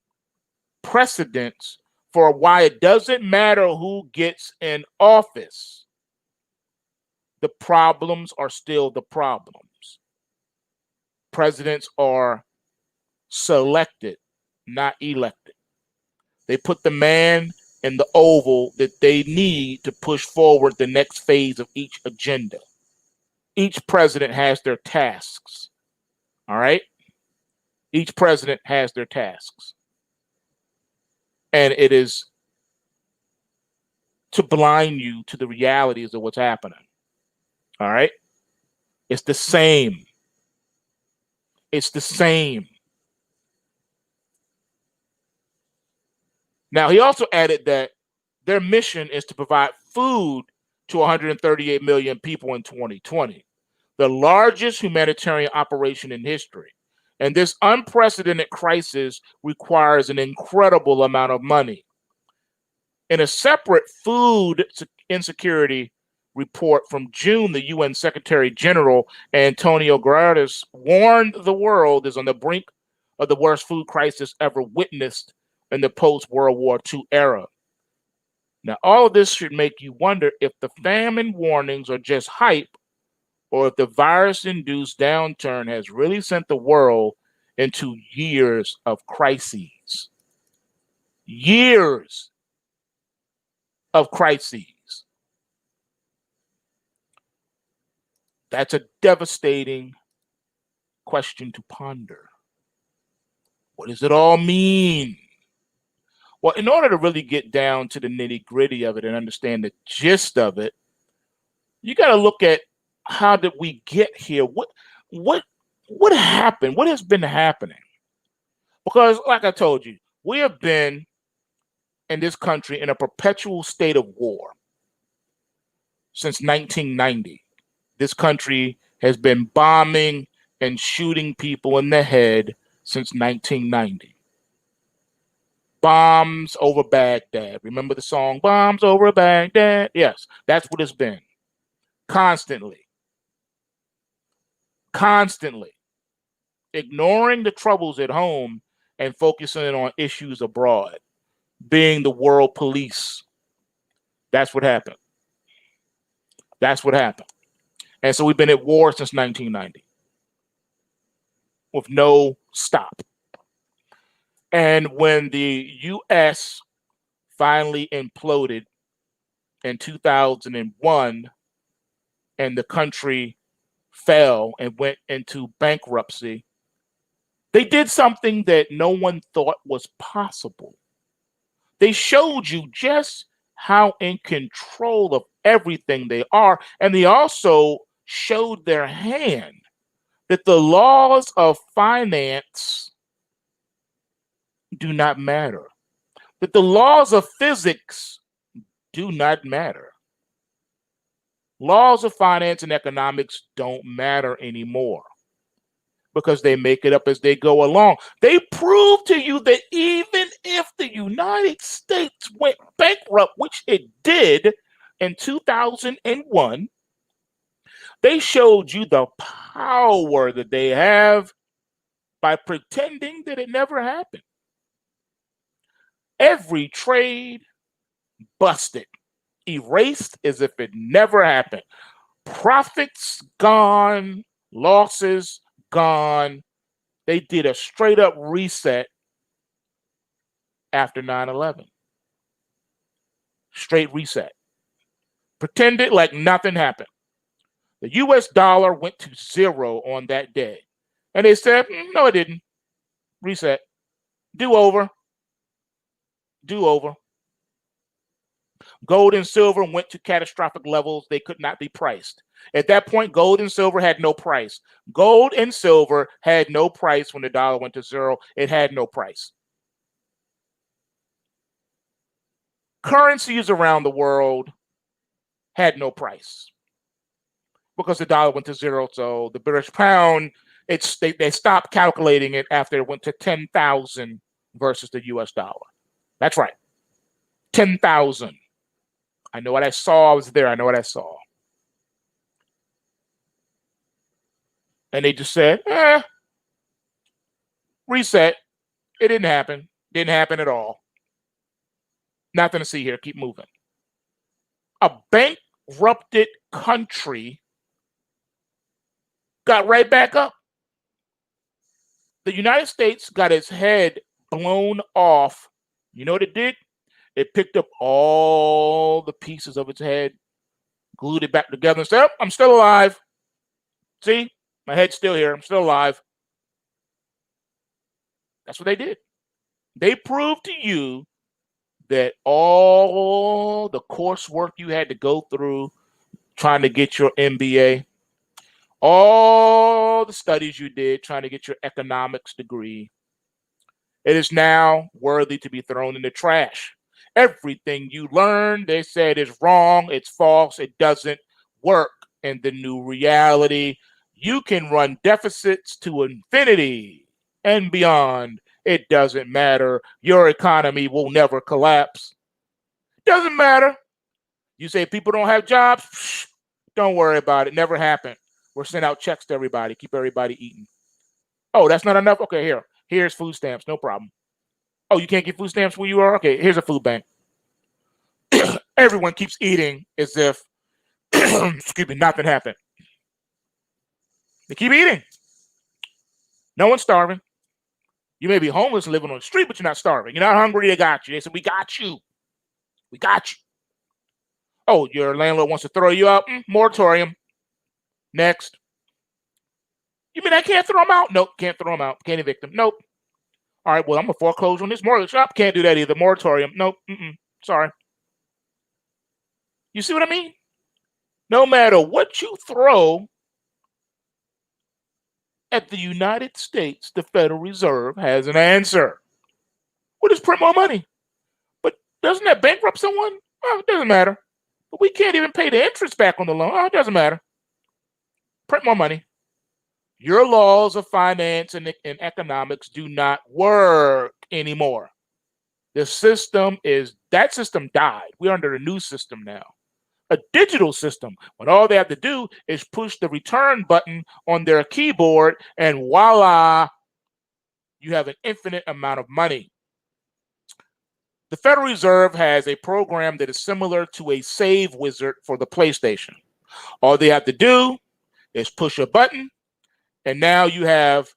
precedents for why it doesn't matter who gets in office. The problems are still the problems. Presidents are selected, not elected. They put the man in the oval that they need to push forward the next phase of each agenda. Each president has their tasks. All right? Each president has their tasks. And it is to blind you to the realities of what's happening. All right? It's the same. It's the same. Now, he also added that their mission is to provide food to 138 million people in 2020, the largest humanitarian operation in history. And this unprecedented crisis requires an incredible amount of money. In a separate food insecurity report from June, the UN Secretary General Antonio Guterres warned the world is on the brink of the worst food crisis ever witnessed in the post-World War II era. Now, all of this should make you wonder if the famine warnings are just hype, or if the virus-induced downturn has really sent the world into years of crises. Years of crises. That's a devastating question to ponder. What does it all mean? Well, in order to really get down to the nitty-gritty of it and understand the gist of it, you got to look at how did we get here? What happened? What has been happening? Because, like I told you, we have been in this country in a perpetual state of war since 1990. This country has been bombing and shooting people in the head since 1990. Bombs over Baghdad. Remember the song, Bombs Over Baghdad? Yes, that's what it's been. Constantly. Constantly. Ignoring the troubles at home and focusing on issues abroad. Being the world police. That's what happened. That's what happened. And so we've been at war since 1990 with no stop. And when the U.S. finally imploded in 2001 and the country fell and went into bankruptcy, they did something that no one thought was possible. They showed you just how in control of everything they are, and they also showed their hand that the laws of finance do not matter, that the laws of physics do not matter. Laws of finance and economics don't matter anymore because they make it up as they go along. They prove to you that even if the United States went bankrupt, which it did in 2001, they showed you the power that they have by pretending that it never happened. Every trade busted, erased as if it never happened. Profits gone, losses gone. They did a straight up reset after 9/11. Straight reset. Pretended like nothing happened. The US dollar went to zero on that day. And they said, no, it didn't. Reset. Do over. Do over. Gold and silver went to catastrophic levels. They could not be priced. At that point, gold and silver had no price. Gold and silver had no price when the dollar went to zero. It had no price. Currencies around the world had no price because the dollar went to zero. So the British pound, they stopped calculating it after it went to 10,000 versus the US dollar. That's right. 10,000. I know what I saw. I was there. I know what I saw. And they just said, reset. It didn't happen. Didn't happen at all. Nothing to see here. Keep moving. A bankrupted country got right back up. The United States got its head blown off. You know what it did? It picked up all the pieces of its head, glued it back together, and said, I'm still alive. See? My head's still here. I'm still alive. That's what they did. They proved to you that all the coursework you had to go through trying to get your MBA, all the studies you did trying to get your economics degree, it is now worthy to be thrown in the trash. Everything you learned, they said, is wrong, it's false, it doesn't work in the new reality. You can run deficits to infinity and beyond. It doesn't matter. Your economy will never collapse. Doesn't matter. You say people don't have jobs? Psh, don't worry about it. Never happened. We're sending out checks to everybody. Keep everybody eating. Oh, that's not enough? Okay, here. Here's food stamps. No problem. Oh, you can't get food stamps where you are? Okay, here's a food bank. Everyone keeps eating as if, excuse me, nothing happened. They keep eating. No one's starving. You may be homeless and living on the street, but you're not starving. You're not hungry. They got you. They said, we got you. We got you. Oh, your landlord wants to throw you out? Moratorium. Next. You mean I can't throw them out? Nope, can't throw them out. Can't evict them. Nope. All right, well, I'm going to foreclose on this mortgage shop. Can't do that either. Moratorium. Nope. Sorry. You see what I mean? No matter what you throw at the United States, the Federal Reserve has an answer. We'll just print more money. But doesn't that bankrupt someone? Oh, it doesn't matter. But we can't even pay the interest back on the loan. Oh, it doesn't matter. Print more money. Your laws of finance and economics do not work anymore. The system died. We're under a new system now. A digital system, when all they have to do is push the return button on their keyboard, and voila, you have an infinite amount of money. The Federal Reserve has a program that is similar to a save wizard for the PlayStation. All they have to do is push a button, and now you have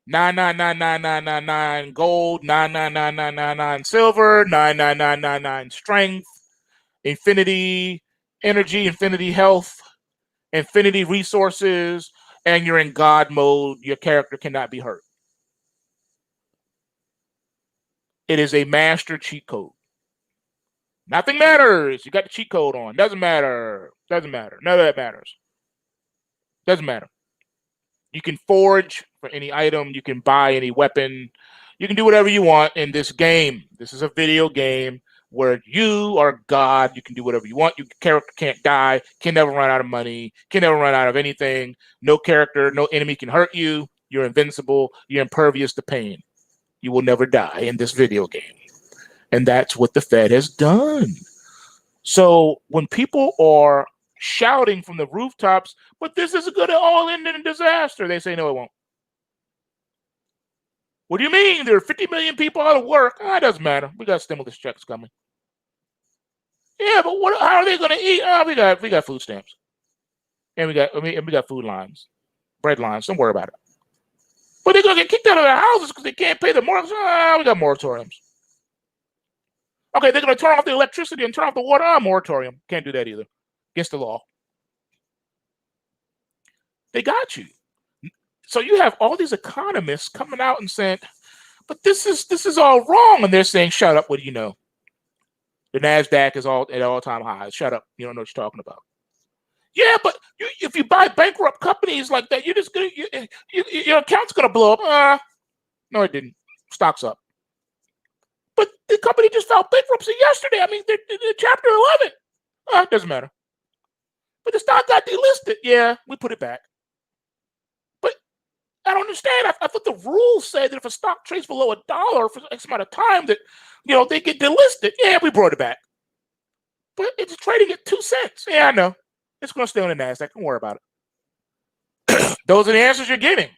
9999999 gold, 9999999 silver, 99999 strength, infinity energy, infinity health, infinity resources, and you're in God mode. Your character cannot be hurt. It is a master cheat code. Nothing matters. You got the cheat code on. Doesn't matter. Doesn't matter. None of that matters. Doesn't matter. You can forge for any item. You can buy any weapon. You can do whatever you want in this game. This is a video game where you are God. You can do whatever you want. Your character can't die, can never run out of money, can never run out of anything. No character, no enemy can hurt you. You're invincible. You're impervious to pain. You will never die in this video game. And that's what the Fed has done. So when people are shouting from the rooftops, but this is going to all end in a disaster, they say, no, it won't. What do you mean? There are 50 million people out of work. It doesn't matter. We got stimulus checks coming. Yeah, but how are they going to eat? We got food stamps, and we got food lines, bread lines. Don't worry about it. But they're going to get kicked out of their houses because they can't pay the mortgage. We got moratoriums. Okay, they're going to turn off the electricity and turn off the water. Moratorium. Can't do that either. Against the law. They got you. So you have all these economists coming out and saying, but this is all wrong. And they're saying, shut up. What do you know? The NASDAQ is all at all-time highs. Shut up. You don't know what you're talking about. Yeah, but if you buy bankrupt companies like that, you're just gonna your account's gonna blow up. No, it didn't. Stock's up. But the company just filed bankruptcy yesterday. I mean, they're Chapter 11. Doesn't matter. But the stock got delisted. Yeah, we put it back. But I don't understand. I thought the rules said that if a stock trades below $1 for X amount of time, that they get delisted. Yeah, we brought it back. But it's trading at 2 cents. Yeah, I know. It's going to stay on the NASDAQ. Don't worry about it. Those are the answers you're getting.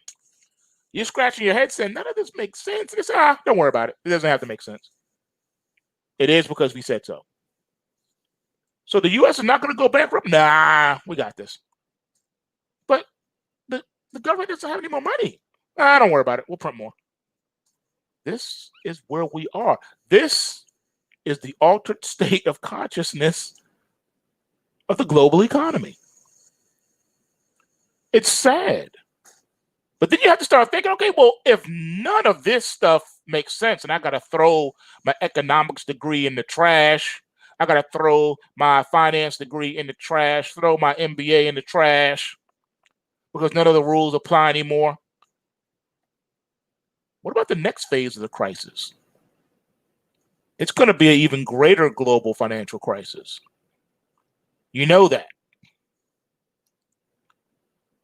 You're scratching your head saying, none of this makes sense. It's, don't worry about it. It doesn't have to make sense. It is because we said so. So the U.S. is not going to go bankrupt? Nah, we got this. But the government doesn't have any more money. Don't worry about it. We'll print more. This is where we are. This is the altered state of consciousness of the global economy. It's sad. But then you have to start thinking, okay, well, if none of this stuff makes sense and I got to throw my economics degree in the trash, I got to throw my finance degree in the trash, throw my MBA in the trash because none of the rules apply anymore. What about the next phase of the crisis? It's going to be an even greater global financial crisis. You know that.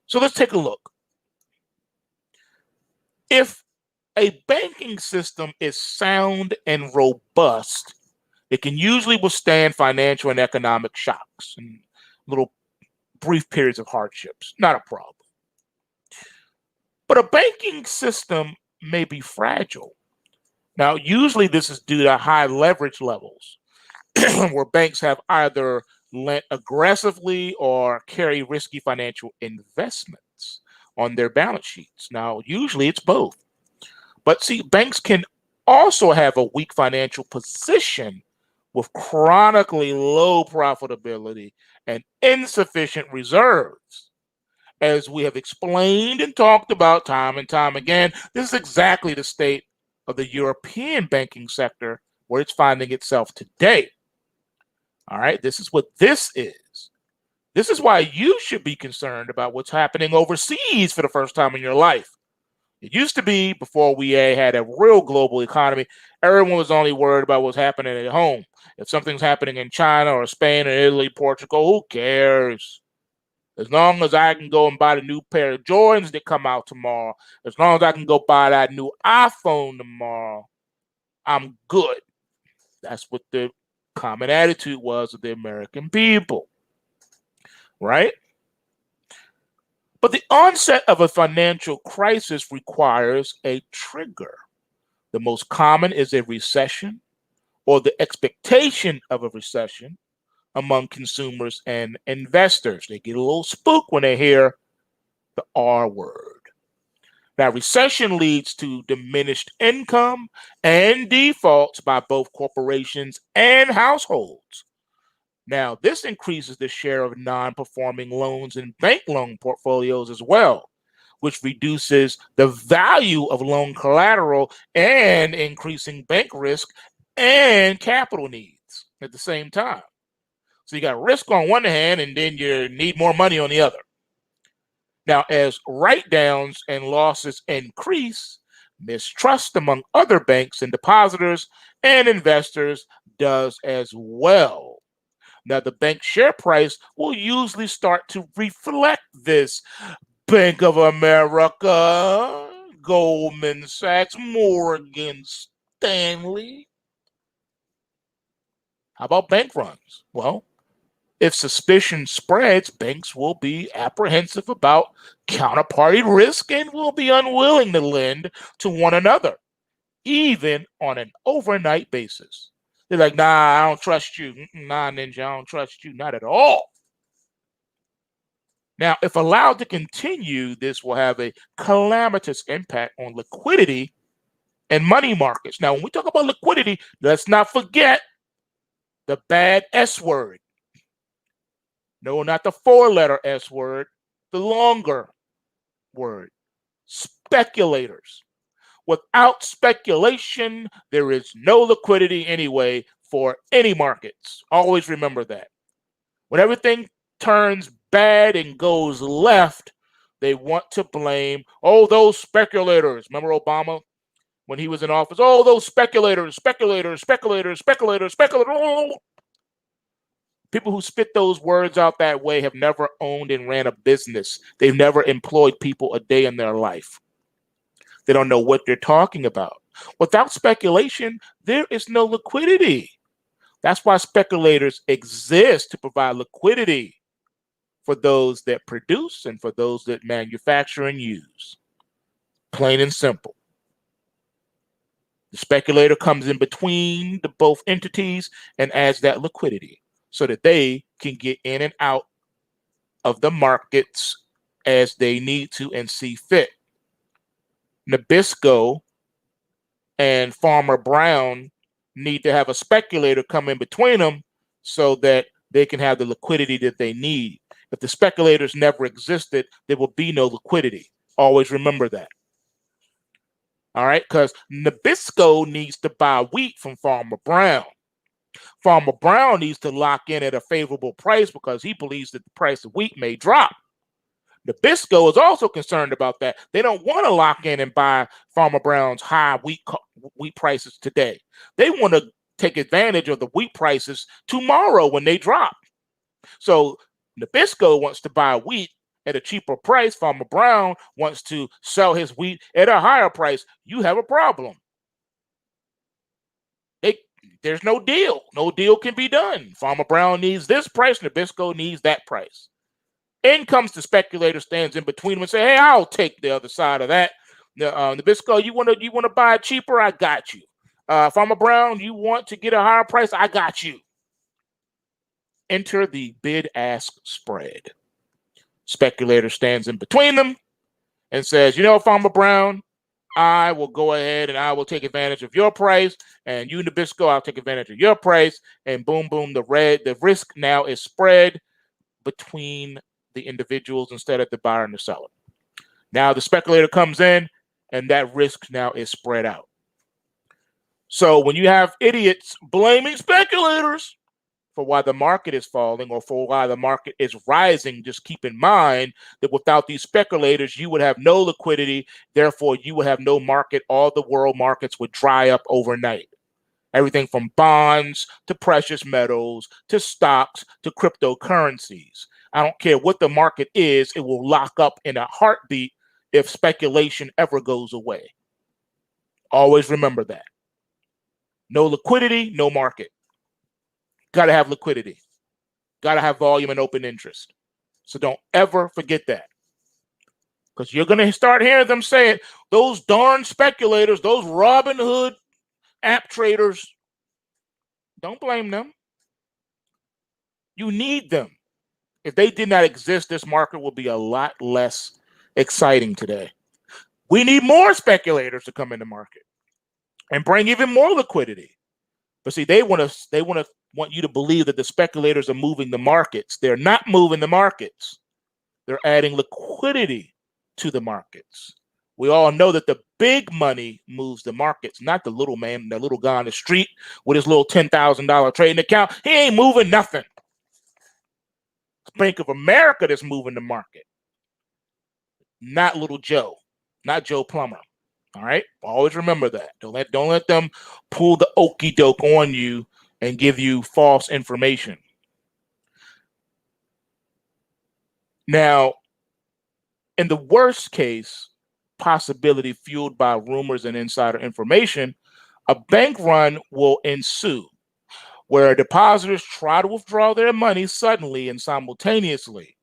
So let's take a look. If a banking system is sound and robust, it can usually withstand financial and economic shocks and little brief periods of hardships. Not a problem. But a banking system may be fragile. Now, usually this is due to high leverage levels where banks have either lent aggressively or carry risky financial investments on their balance sheets. Now, usually it's both. But see, banks can also have a weak financial position with chronically low profitability and insufficient reserves. As we have explained and talked about time and time again, this is exactly the state of the European banking sector where it's finding itself today. All right, this is what this is. This is why you should be concerned about what's happening overseas for the first time in your life. It used to be, before we had a real global economy, everyone was only worried about what's happening at home. If something's happening in China or Spain or Italy, Portugal, who cares? As long as I can go and buy the new pair of Jordans that come out tomorrow, as long as I can go buy that new iPhone tomorrow, I'm good. That's what the common attitude was of the American people, right? But the onset of a financial crisis requires a trigger. The most common is a recession or the expectation of a recession among consumers and investors. They get a little spooked when they hear the R word. Now, recession leads to diminished income and defaults by both corporations and households. Now, this increases the share of non-performing loans in bank loan portfolios as well, which reduces the value of loan collateral and increasing bank risk and capital needs at the same time. So you got risk on one hand, and then you need more money on the other. Now, as write-downs and losses increase, mistrust among other banks and depositors and investors does as well. Now, the bank share price will usually start to reflect this. Bank of America, Goldman Sachs, Morgan Stanley. How about bank runs? Well, if suspicion spreads, banks will be apprehensive about counterparty risk and will be unwilling to lend to one another, even on an overnight basis. They're like, nah, I don't trust you. Nah, Ninja, I don't trust you. Not at all. Now, if allowed to continue, this will have a calamitous impact on liquidity and money markets. Now, when we talk about liquidity, let's not forget the bad S word. No, not the 4-letter S word, the longer word. Speculators. Without speculation, there is no liquidity anyway for any markets. Always remember that. When everything turns bad and goes left, they want to blame, oh, those speculators. Remember Obama when he was in office? Oh, those speculators. People who spit those words out that way have never owned and ran a business. They've never employed people a day in their life. They don't know what they're talking about. Without speculation, there is no liquidity. That's why speculators exist, to provide liquidity for those that produce and for those that manufacture and use. Plain and simple. The speculator comes in between the both entities and adds that liquidity so that they can get in and out of the markets as they need to and see fit. Nabisco and Farmer Brown need to have a speculator come in between them so that they can have the liquidity that they need. If the speculators never existed, there will be no liquidity. Always remember that. All right, because Nabisco needs to buy wheat from Farmer Brown. Farmer Brown needs to lock in at a favorable price because he believes that the price of wheat may drop. Nabisco is also concerned about that. They don't want to lock in and buy Farmer Brown's high wheat prices today. They want to take advantage of the wheat prices tomorrow when they drop. So Nabisco wants to buy wheat at a cheaper price. Farmer Brown wants to sell his wheat at a higher price. You have a problem. There's no deal. No deal can be done. Farmer Brown needs this price. Nabisco needs that price. In comes the speculator, stands in between them and say, hey, I'll take the other side of that. Nabisco, you want to buy it cheaper? I got you. Farmer Brown, you want to get a higher price? I got you. Enter the bid-ask spread. Speculator stands in between them and says, you know, Farmer Brown, I will go ahead and I will take advantage of your price, and you, Nabisco, I'll take advantage of your price, and boom, boom, the risk now is spread between the individuals instead of the buyer and the seller. Now the speculator comes in, and that risk now is spread out. So when you have idiots blaming speculators for why the market is falling or for why the market is rising, just keep in mind that without these speculators, you would have no liquidity. Therefore, you would have no market. All the world markets would dry up overnight. Everything from bonds to precious metals to stocks to cryptocurrencies. I don't care what the market is, it will lock up in a heartbeat if speculation ever goes away. Always remember that. No liquidity, no market. Got to have liquidity. Got to have volume and open interest. So don't ever forget that. Because you're going to start hearing them saying, those darn speculators, those Robin Hood app traders, don't blame them. You need them. If they did not exist, this market would be a lot less exciting today. We need more speculators to come in the market and bring even more liquidity. But see, they want you to believe that the speculators are moving the markets. They're not moving the markets. They're adding liquidity to the markets. We all know that the big money moves the markets, not the little man, the little guy on the street with his little $10,000 trading account. He ain't moving nothing. It's Bank of America that's moving the market, not little Joe, not Joe Plumber. All right, always remember that. Don't let them pull the okey doke on you and give you false information. Now, in the worst case possibility fueled by rumors and insider information, a bank run will ensue where depositors try to withdraw their money suddenly and simultaneously.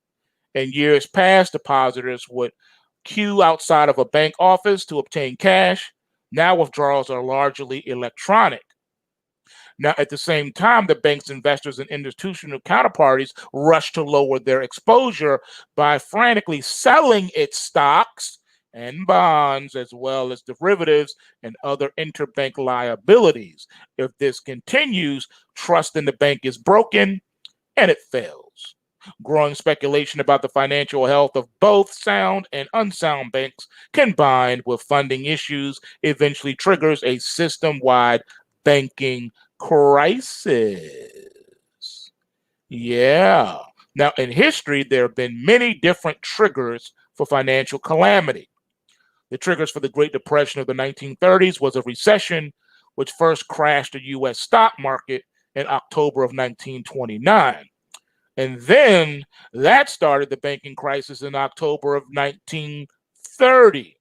In years past, depositors would queue outside of a bank office to obtain cash. Now withdrawals are largely electronic. Now, at the same time, the bank's investors and institutional counterparties rush to lower their exposure by frantically selling its stocks and bonds, as well as derivatives and other interbank liabilities. If this continues, trust in the bank is broken and it fails. Growing speculation about the financial health of both sound and unsound banks, combined with funding issues, eventually triggers a system-wide banking crisis. Yeah. Now, in history, there have been many different triggers for financial calamity. The triggers for the Great Depression of the 1930s was a recession, which first crashed the U.S. stock market in October of 1929. And then that started the banking crisis in October of 1930.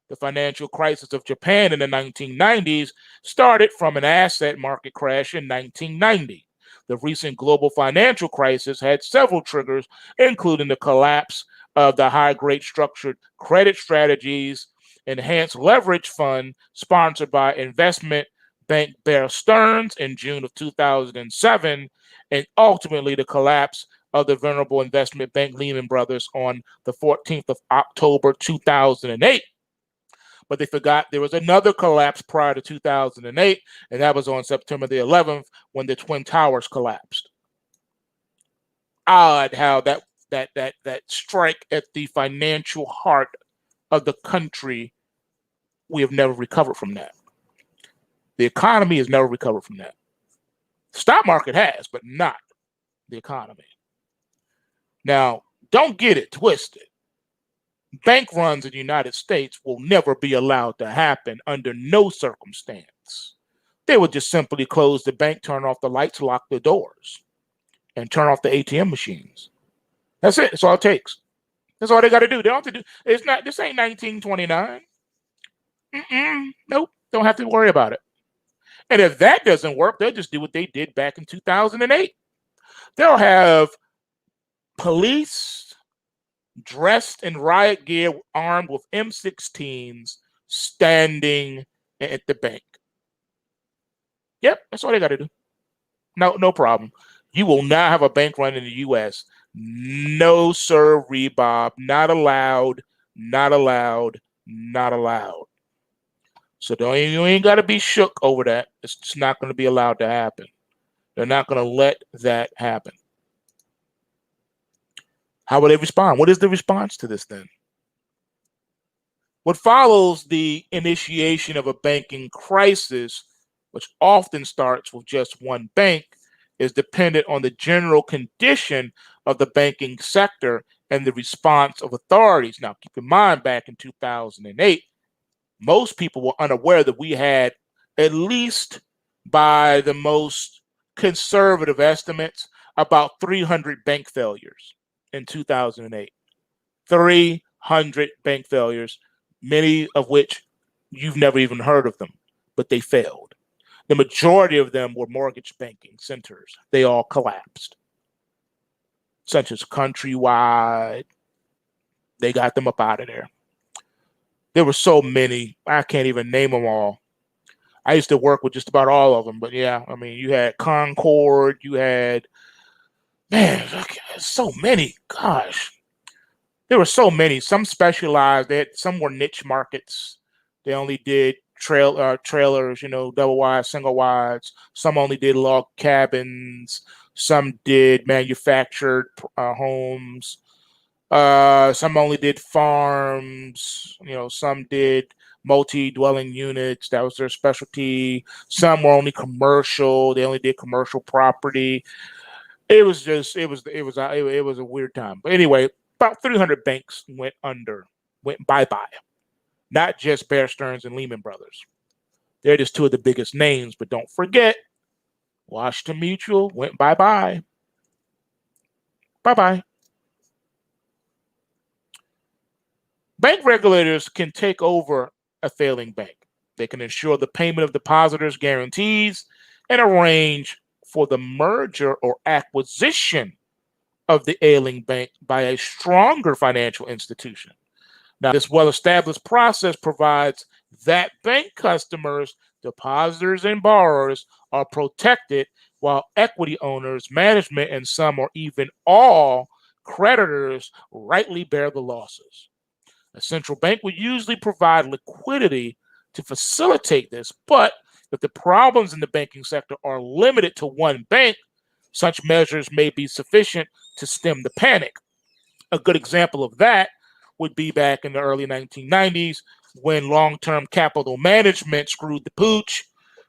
The financial crisis of Japan in the 1990s started from an asset market crash in 1990. The recent global financial crisis had several triggers, including the collapse of the high-grade structured credit strategies, enhanced leverage fund sponsored by investment bank Bear Stearns in June of 2007, and ultimately the collapse of the vulnerable investment bank Lehman Brothers on the 14th of October 2008. But they forgot there was another collapse prior to 2008, and that was on September the 11th when the Twin Towers collapsed. Odd how that strike at the financial heart of the country, we have never recovered from that. The economy has never recovered from that. The stock market has, but not the economy. Now, don't get it twisted. Bank runs in the United States will never be allowed to happen under no circumstance. They would just simply close the bank, turn off the lights, lock the doors, and turn off the ATM machines. That's it. That's all it takes. That's all they got to do. They don't have to do. It's not. This ain't 1929. Nope. Don't have to worry about it. And if that doesn't work, they'll just do what they did back in 2008. They'll have police dressed in riot gear, armed with M16s, standing at the bank. Yep, that's all they got to do. No problem. You will not have a bank run in the U.S. No, sir, Bob. Not allowed. Not allowed. Not allowed. So you ain't got to be shook over that. It's just not going to be allowed to happen. They're not going to let that happen. How will they respond? What is the response to this then? What follows the initiation of a banking crisis, which often starts with just one bank, is dependent on the general condition of the banking sector and the response of authorities. Now, keep in mind, back in 2008, most people were unaware that we had, at least by the most conservative estimates, about 300 bank failures in 2008. 300 bank failures, many of which you've never even heard of them, but they failed. The majority of them were mortgage banking centers. They all collapsed, such as Countrywide. They got them up out of there. There were so many, I can't even name them all. I used to work with just about all of them, but yeah, I mean, you had Concord, you had, man, so many, gosh. There were so many. Some specialized. Some were niche markets. They only did trailers, double wides, single wides. Some only did log cabins. Some did manufactured homes. Some only did farms. Some did multi-dwelling units. That was their specialty. Some were only commercial. They only did commercial property. It was a weird time. But anyway, about 300 banks went bye-bye. Not just Bear Stearns and Lehman Brothers. They're just two of the biggest names, but don't forget, Washington Mutual went bye-bye. Bye-bye. Bank regulators can take over a failing bank. They can ensure the payment of depositors' guarantees and arrange for the merger or acquisition of the ailing bank by a stronger financial institution. Now, this well-established process provides that bank customers, depositors, and borrowers are protected, while equity owners, management, and some or even all creditors rightly bear the losses. A central bank would usually provide liquidity to facilitate this, but if the problems in the banking sector are limited to one bank, such measures may be sufficient to stem the panic. A good example of that would be back in the early 1990s when long-term capital management screwed the pooch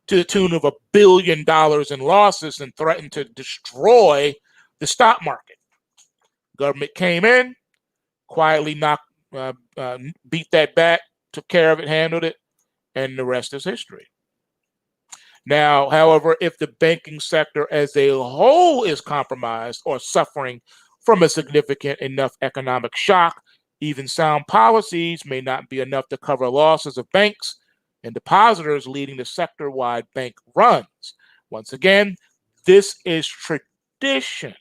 to the tune of $1 billion in losses and threatened to destroy the stock market. Government came in, quietly beat that back, took care of it, handled it, and the rest is history. Now, however, if the banking sector as a whole is compromised or suffering from a significant enough economic shock, even sound policies may not be enough to cover losses of banks and depositors, leading to sector-wide bank runs. Once again, this is tradition.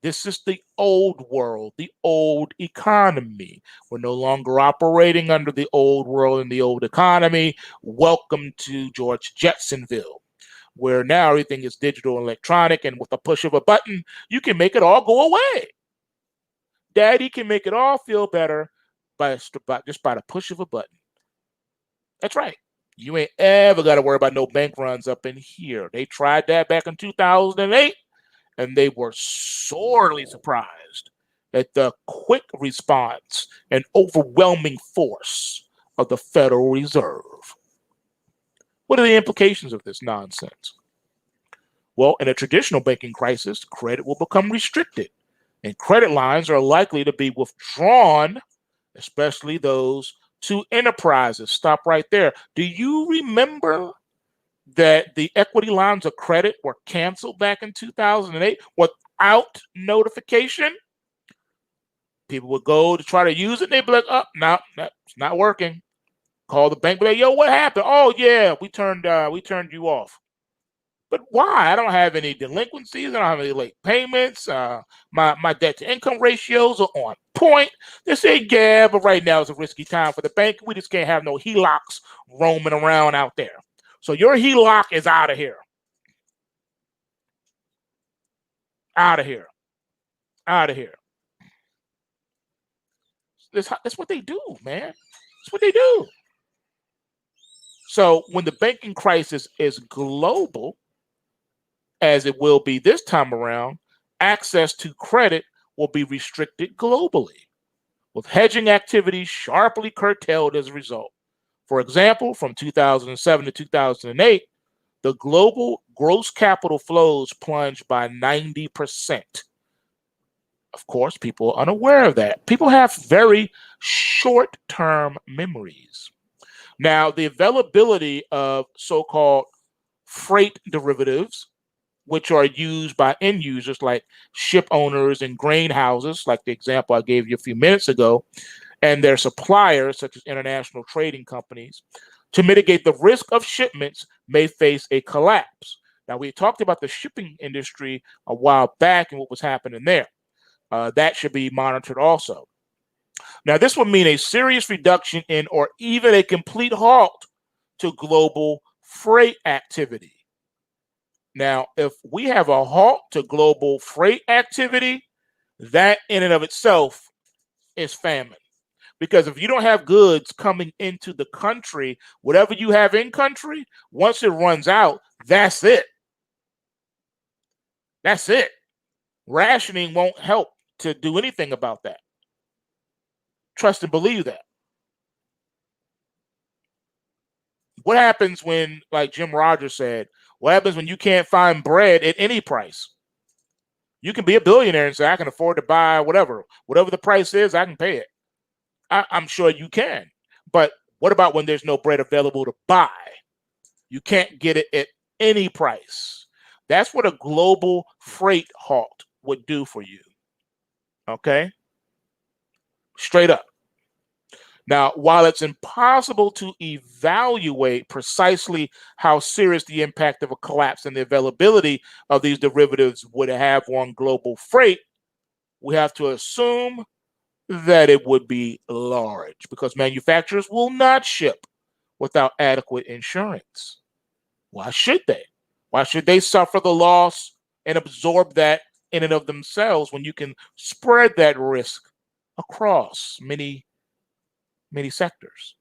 This is the old world, the old economy. We're no longer operating under the old world and the old economy. Welcome to George Jetsonville, where now everything is digital and electronic, and with a push of a button, you can make it all go away. Daddy can make it all feel better just by the push of a button. That's right. You ain't ever got to worry about no bank runs up in here. They tried that back in 2008, and they were sorely surprised at the quick response and overwhelming force of the Federal Reserve. What are the implications of this nonsense? Well, in a traditional banking crisis, credit will become restricted, and credit lines are likely to be withdrawn, especially those to enterprises. Stop right there. Do you remember that the equity lines of credit were canceled back in 2008 without notification? People would go to try to use it, and they'd be like, oh, no, it's not working. Call the bank, be like, yo, what happened? Oh, yeah, we turned you off. But why? I don't have any delinquencies. I don't have any late payments. My debt to income ratios are on point. They say, yeah, but right now is a risky time for the bank. We just can't have no HELOCs roaming around out there. So your HELOC is out of here. Out of here. Out of here. That's what they do, man. That's what they do. So when the banking crisis is global, as it will be this time around, access to credit will be restricted globally, with hedging activities sharply curtailed as a result. For example, from 2007 to 2008, the global gross capital flows plunged by 90%. Of course, people are unaware of that. People have very short-term memories. Now, the availability of so-called freight derivatives, which are used by end users like ship owners and grain houses, like the example I gave you a few minutes ago, and their suppliers, such as international trading companies, to mitigate the risk of shipments may face a collapse. Now, we talked about the shipping industry a while back and what was happening there. That should be monitored also. Now, this would mean a serious reduction in or even a complete halt to global freight activity. Now, if we have a halt to global freight activity, that in and of itself is famine. Because if you don't have goods coming into the country, whatever you have in country, once it runs out, that's it. That's it. Rationing won't help to do anything about that. Trust and believe that. What happens when, like Jim Rogers said, what happens when you can't find bread at any price? You can be a billionaire and say, I can afford to buy whatever the price is, I can pay it. I'm sure you can. But what about when there's no bread available to buy? You can't get it at any price. That's what a global freight halt would do for you. Okay? Straight up. Now, while it's impossible to evaluate precisely how serious the impact of a collapse in the availability of these derivatives would have on global freight, we have to assume that it would be large because manufacturers will not ship without adequate insurance. Why should they? Why should they suffer the loss and absorb that in and of themselves when you can spread that risk across many many sectors.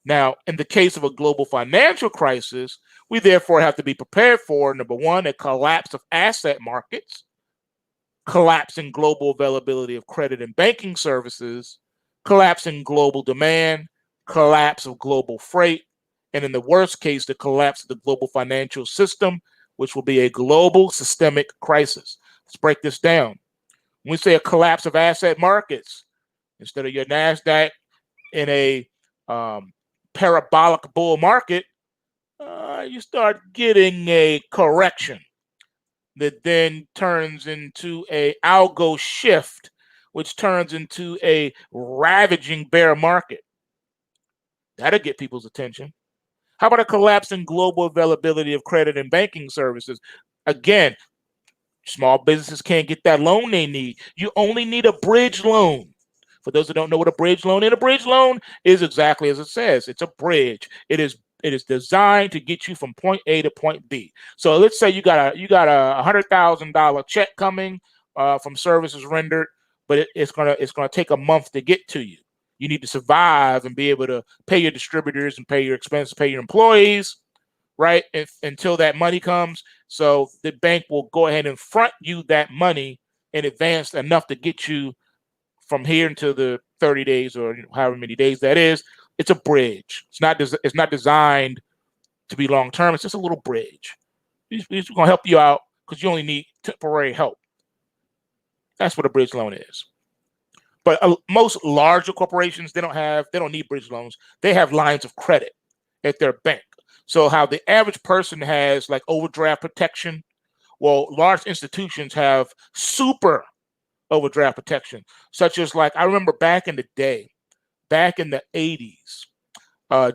Now, in the case of a global financial crisis, we therefore have to be prepared for, number one, a collapse of asset markets, collapse in global availability of credit and banking services, collapse in global demand, collapse of global freight, and in the worst case, the collapse of the global financial system, which will be a global systemic crisis. Let's break this down. When we say a collapse of asset markets, instead of your NASDAQ in a parabolic bull market, you start getting a correction that then turns into a algo shift, which turns into a ravaging bear market. That'll get people's attention. How about a collapse in global availability of credit and banking services? Again, small businesses can't get that loan they need. You only need a bridge loan. For those who don't know what a bridge loan is, a bridge loan is exactly as it says. It's a bridge. It is designed to get you from point A to point B. So let's say you got a $100,000 check coming from services rendered, but it's gonna take a month to get to you. You need to survive and be able to pay your distributors and pay your expenses, pay your employees, right? Until that money comes. So the bank will go ahead and front you that money in advance enough to get you from here until the 30 days or however many days that is. It's a bridge. It's not designed to be long term. It's just a little bridge. It's going to help you out because you only need temporary help. That's what a bridge loan is. But most larger corporations, they don't need bridge loans. They have lines of credit at their bank. So how the average person has like overdraft protection, well, large institutions have super overdraft protection, such as like I remember back in the day, back in the 80s,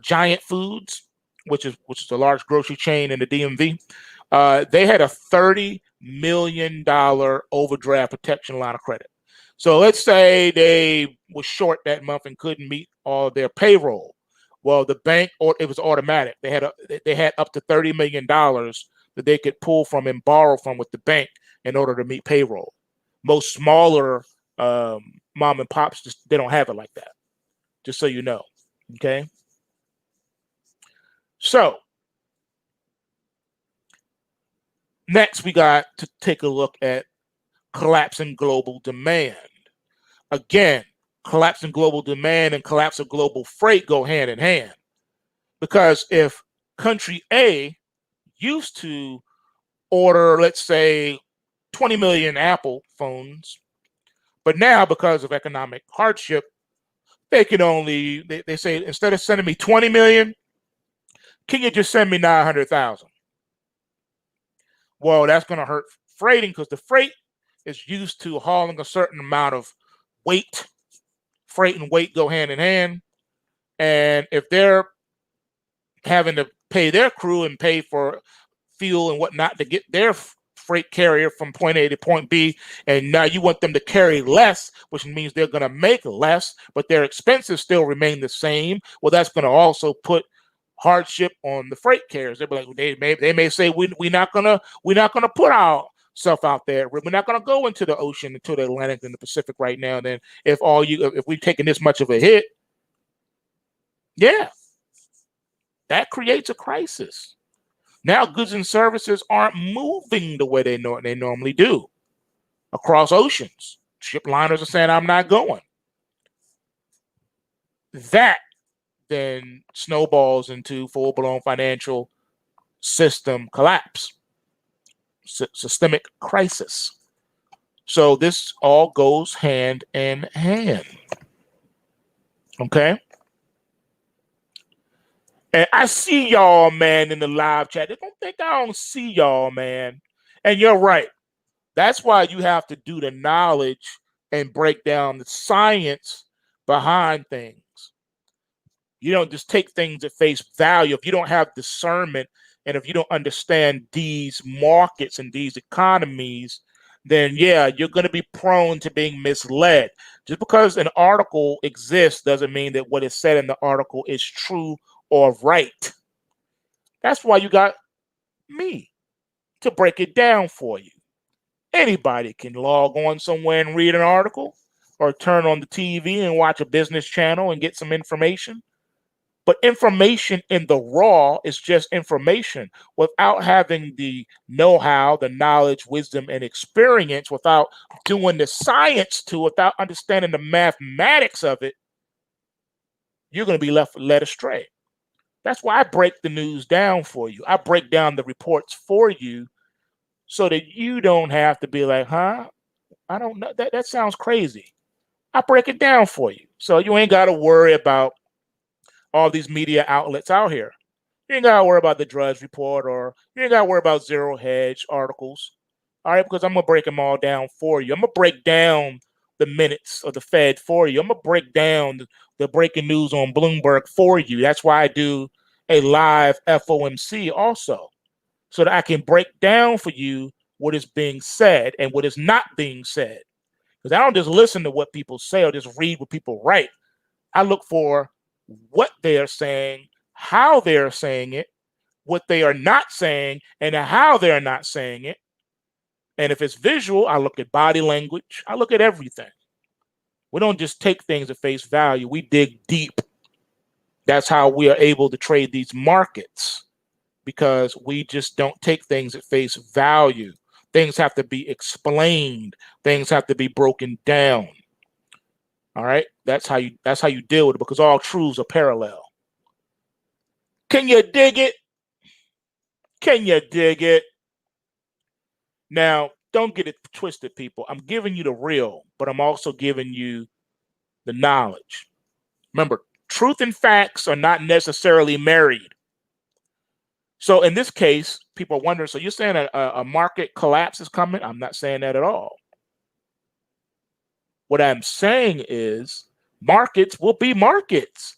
Giant Foods, which is a large grocery chain in the DMV, they had a $30 million overdraft protection line of credit. So let's say they were short that month and couldn't meet all their payroll. Well, the bank, or it was automatic. They had up to $30 million that they could pull from and borrow from with the bank in order to meet payroll. Most smaller mom and pops they don't have it like that. Just so you know, okay. So next, we got to take a look at collapsing global demand. Again, collapse in global demand and collapse of global freight go hand in hand. Because if country A used to order, let's say, 20 million Apple phones, but now because of economic hardship, they can only, they say, instead of sending me 20 million, can you just send me 900,000? Well, that's going to hurt freighting because the freight is used to hauling a certain amount of weight. Freight and weight go hand in hand. And if they're having to pay their crew and pay for fuel and whatnot to get their freight carrier from point A to point B, and now you want them to carry less, which means they're going to make less, but their expenses still remain the same. Well, that's going to also put hardship on the freight carriers. They'll be like, they may say we're not gonna put our stuff out there. We're not gonna go into the ocean, into the Atlantic and the Pacific right now. Then if we've taken this much of a hit, yeah, that creates a crisis. Now goods and services aren't moving the way they normally do across oceans. Ship liners are saying, I'm not going. That then snowballs into full-blown financial system collapse, systemic crisis. So this all goes hand in hand. Okay? And I see y'all, man, in the live chat. They don't think I don't see y'all, man. And you're right. That's why you have to do the knowledge and break down the science behind things. You don't just take things at face value. If you don't have discernment and if you don't understand these markets and these economies, then yeah, you're going to be prone to being misled. Just because an article exists doesn't mean that what is said in the article is true or right. That's why you got me to break it down for you. Anybody can log on somewhere and read an article, or turn on the TV and watch a business channel and get some information. But information in the raw is just information without having the know-how, the knowledge, wisdom, and experience, without doing the science to, without understanding the mathematics of it. You're going to be led astray. That's why I break the news down for you. I break down the reports for you so that you don't have to be like, huh? I don't know. That sounds crazy. I break it down for you. So you ain't got to worry about all these media outlets out here. You ain't got to worry about the Drudge Report, or you ain't got to worry about Zero Hedge articles. All right, because I'm going to break them all down for you. I'm going to break down the minutes of the Fed for you. I'm going to break down the breaking news on Bloomberg for you. That's why I do a live FOMC also, so that I can break down for you what is being said and what is not being said. Because I don't just listen to what people say or just read what people write. I look for what they are saying, how they are saying it, what they are not saying, and how they are not saying it. And if it's visual, I look at body language. I look at everything. We don't just take things at face value. We dig deep. That's how we are able to trade these markets, because we just don't take things at face value. Things have to be explained. Things have to be broken down. All right, that's how you deal with it, because all truths are parallel. Can you dig it? Can you dig it? Now, don't get it twisted, people. I'm giving you the real, but I'm also giving you the knowledge. Remember, truth and facts are not necessarily married. So in this case, people are wondering, so you're saying a market collapse is coming? I'm not saying that at all. What I'm saying is markets will be markets.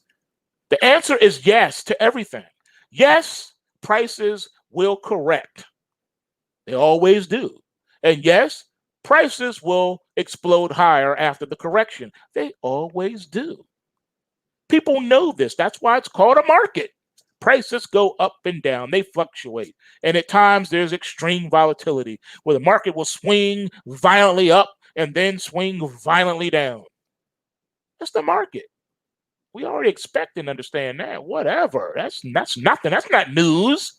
The answer is yes to everything. Yes, prices will correct. They always do. And yes, prices will explode higher after the correction. They always do. People know this. That's why it's called a market. Prices go up and down. They fluctuate. And at times there's extreme volatility where the market will swing violently up and then swing violently down. That's the market. We already expect and understand that. Whatever. That's nothing. That's not news.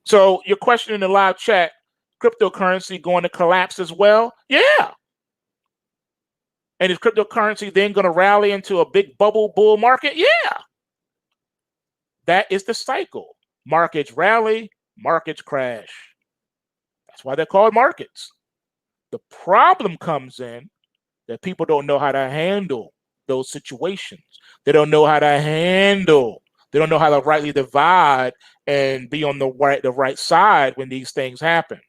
So your question in the live chat, cryptocurrency going to collapse as well? Yeah. And is cryptocurrency then going to rally into a big bubble bull market? Yeah. That is the cycle. Markets rally, markets crash. That's why they're called markets. The problem comes in that people don't know how to handle those situations. They don't know how to handle. They don't know how to rightly divide and be on the right side when these things happen.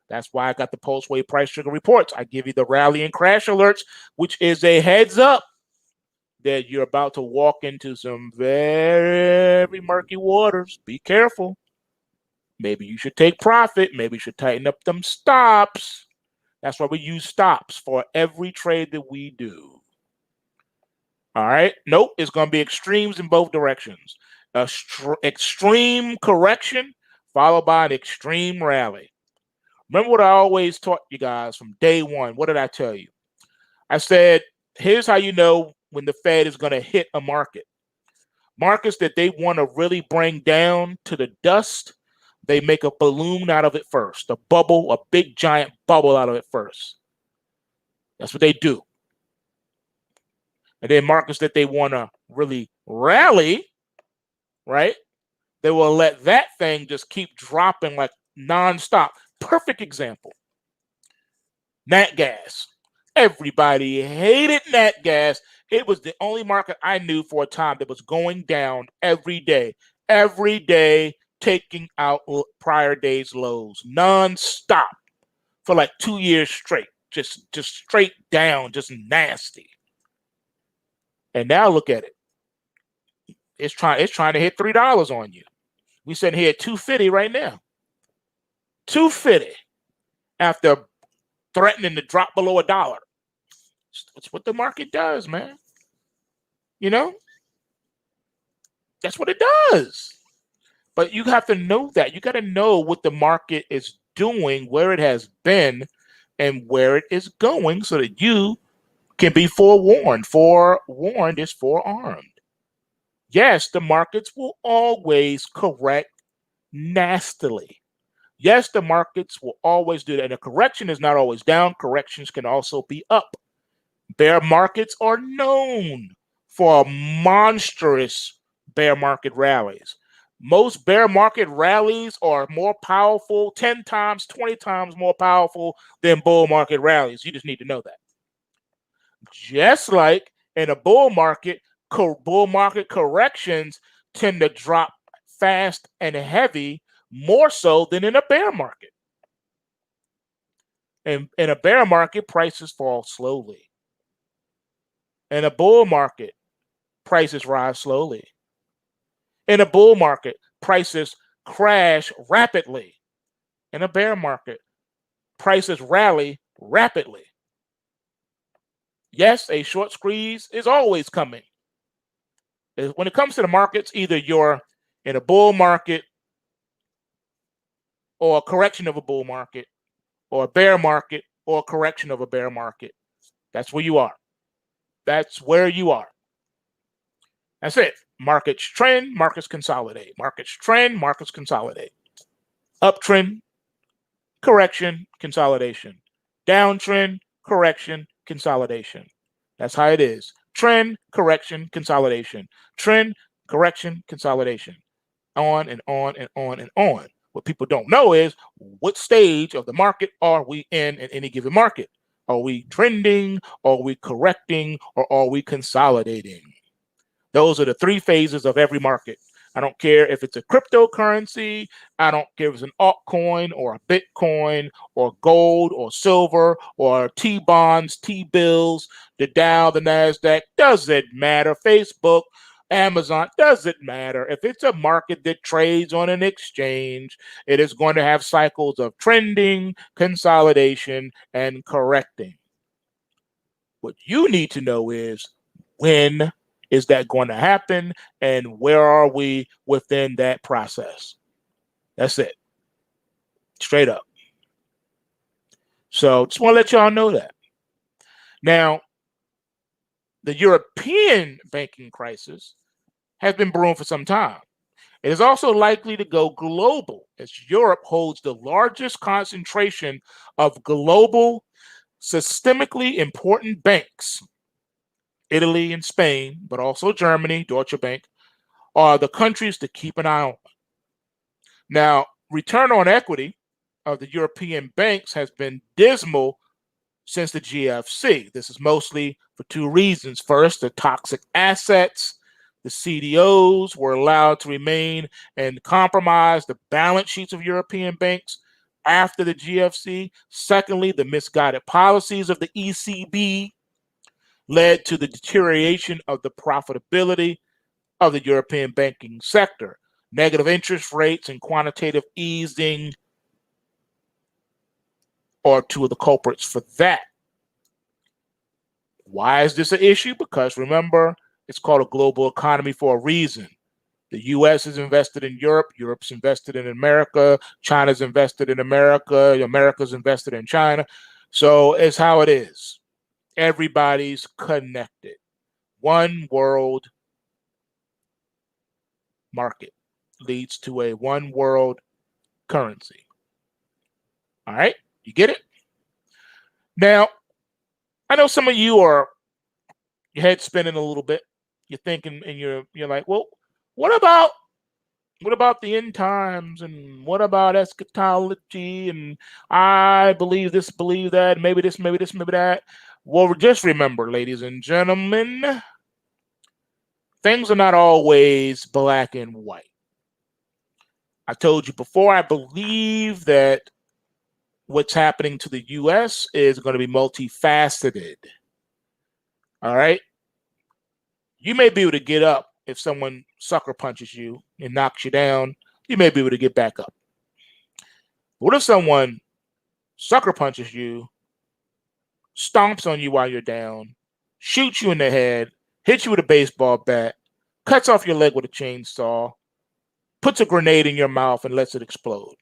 That's why I got the PulseWave price trigger reports. I give you the rally and crash alerts, which is a heads up that you're about to walk into some very murky waters. Be careful. Maybe you should take profit. Maybe you should tighten up them stops. That's why we use stops for every trade that we do. All right. Nope. It's going to be extremes in both directions. Extreme correction followed by an extreme rally. Remember what I always taught you guys from day one. What did I tell you? I said, here's how you know when the Fed is going to hit a market. Markets that they want to really bring down to the dust, they make a balloon out of it first. A bubble, a big giant bubble out of it first. That's what they do. And then markets that they want to really rally, right? They will let that thing just keep dropping like nonstop. Perfect example. Nat gas. Everybody hated nat gas. It was the only market I knew for a time that was going down every day, taking out prior day's lows, nonstop for like 2 years straight, just straight down, just nasty. And now look at it. It's trying to hit $3 on you. We sitting here at $2.50 right now. $2.50 after threatening to drop below $1. It's what the market does, man. You know? That's what it does. But you have to know that. You got to know what the market is doing, where it has been, and where it is going so that you can be forewarned. Forewarned is forearmed. Yes, the markets will always correct nastily. Yes, the markets will always do that. And a correction is not always down. Corrections can also be up. Bear markets are known for monstrous bear market rallies. Most bear market rallies are more powerful, 10 times, 20 times more powerful than bull market rallies. You just need to know that. Just like in a bull market corrections tend to drop fast and heavy, more so than in a bear market. In a bear market, prices fall slowly. In a bull market, prices rise slowly. In a bull market, prices crash rapidly. In a bear market, prices rally rapidly. Yes, a short squeeze is always coming. When it comes to the markets, either you're in a bull market or a correction of a bull market or a bear market or a correction of a bear market. That's where you are. That's where you are. That's it. Markets trend, markets consolidate. Markets trend, markets consolidate. Uptrend, correction, consolidation. Downtrend, correction, consolidation. That's how it is. Trend, correction, consolidation. Trend, correction, consolidation. On and on and on and on. What people don't know is what stage of the market are we in any given market? Are we trending? Are we correcting? Or are we consolidating? Those are the three phases of every market. I don't care if it's a cryptocurrency. I don't care if it's an altcoin or a Bitcoin or gold or silver or T-bonds, T-bills, the Dow, the NASDAQ. Doesn't matter. Facebook, Amazon, doesn't matter. If it's a market that trades on an exchange, it is going to have cycles of trending, consolidation, and correcting. What you need to know is when is that going to happen and where are we within that process? That's it. Straight up. So just want to let y'all know that. Now, the European banking crisis has been brewing for some time. It is also likely to go global as Europe holds the largest concentration of global systemically important banks. Italy and Spain, but also Germany, Deutsche Bank, are the countries to keep an eye on. Now, return on equity of the European banks has been dismal since the GFC. This is mostly for two reasons. First, the toxic assets. The CDOs were allowed to remain and compromise the balance sheets of European banks after the GFC. Secondly, the misguided policies of the ECB led to the deterioration of the profitability of the European banking sector. Negative interest rates and quantitative easing are two of the culprits for that. Why is this an issue? Because remember, it's called a global economy for a reason. The US is invested in Europe, Europe's invested in America, China's invested in America, America's invested in China. So it's how it is. Everybody's connected. One world market leads to a one world currency. All right, you get it? Now, I know some of you are your head spinning a little bit. You're thinking and you're like, well, what about the end times and what about eschatology and I believe this, believe that, maybe this, maybe this, maybe that. Well, just remember, ladies and gentlemen, things are not always black and white. I told you before, I believe that what's happening to the US is going to be multifaceted. All right. You may be able to get up if someone sucker punches you and knocks you down. You may be able to get back up. What if someone sucker punches you, stomps on you while you're down, shoots you in the head, hits you with a baseball bat, cuts off your leg with a chainsaw, puts a grenade in your mouth and lets it explode?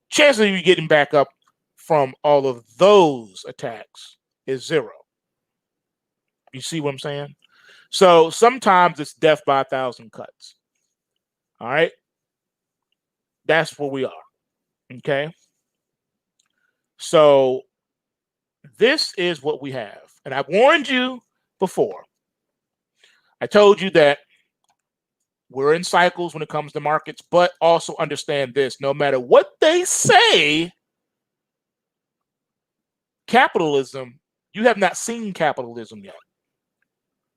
Chances of you getting back up from all of those attacks is zero. You see what I'm saying? So sometimes it's death by 1,000 cuts. All right. That's where we are. Okay. So this is what we have. And I warned you before. I told you that we're in cycles when it comes to markets, but also understand this: no matter what they say, capitalism, you have not seen capitalism yet.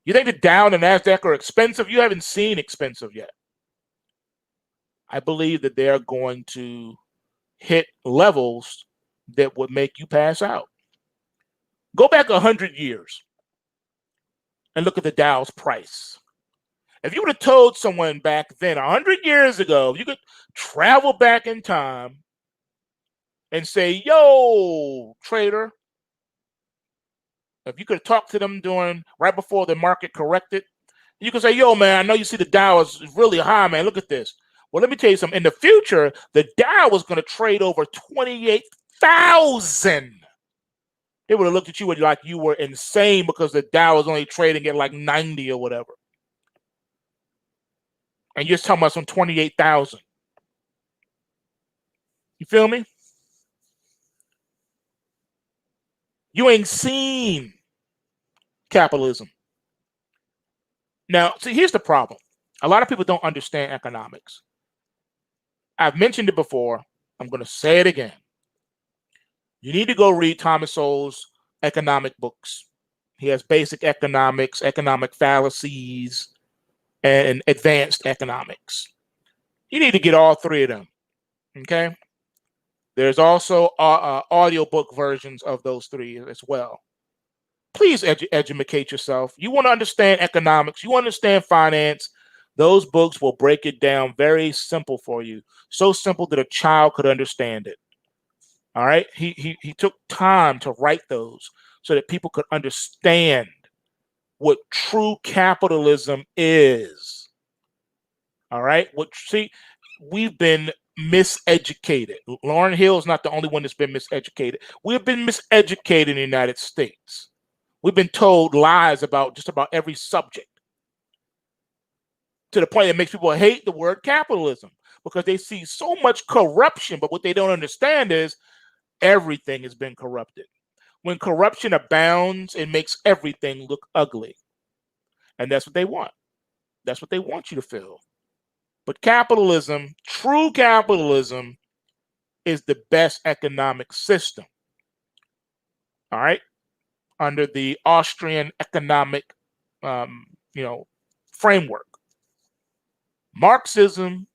You think the Dow and the NASDAQ are expensive? You haven't seen expensive yet. I believe that they're going to hit levels that would make you pass out. Go back 100 years and look at the Dow's price. If you would have told someone back then, 100 years ago, you could travel back in time and say, yo, trader, if you could have talked to them right before the market corrected, you could say, yo, man, I know you see the Dow is really high, man. Look at this. Well, let me tell you something. In the future, the Dow was going to trade over 28,000. They would have looked at you like you were insane because the Dow was only trading at like 90 or whatever. And you're talking about some 28,000. You feel me? You ain't seen capitalism. Now, see, here's the problem. A lot of people don't understand economics. I've mentioned it before. I'm going to say it again. You need to go read Thomas Sowell's economic books. He has basic economics, economic fallacies, and advanced economics. You need to get all three of them. Okay? There's also audiobook versions of those three as well. Please educate yourself. You want to understand economics. You want to understand finance. Those books will break it down very simple for you. So simple that a child could understand it. All right? He took time to write those so that people could understand what true capitalism is. All right? We've been miseducated. Lauryn Hill is not the only one that's been miseducated. We've been miseducated in the United States. We've been told lies about just about every subject, to the point that makes people hate the word capitalism because they see so much corruption. But what they don't understand is everything has been corrupted. When corruption abounds, it makes everything look ugly. And that's what they want. That's what they want you to feel. But capitalism, true capitalism, is the best economic system. All right? Under the Austrian economic framework. Marxism,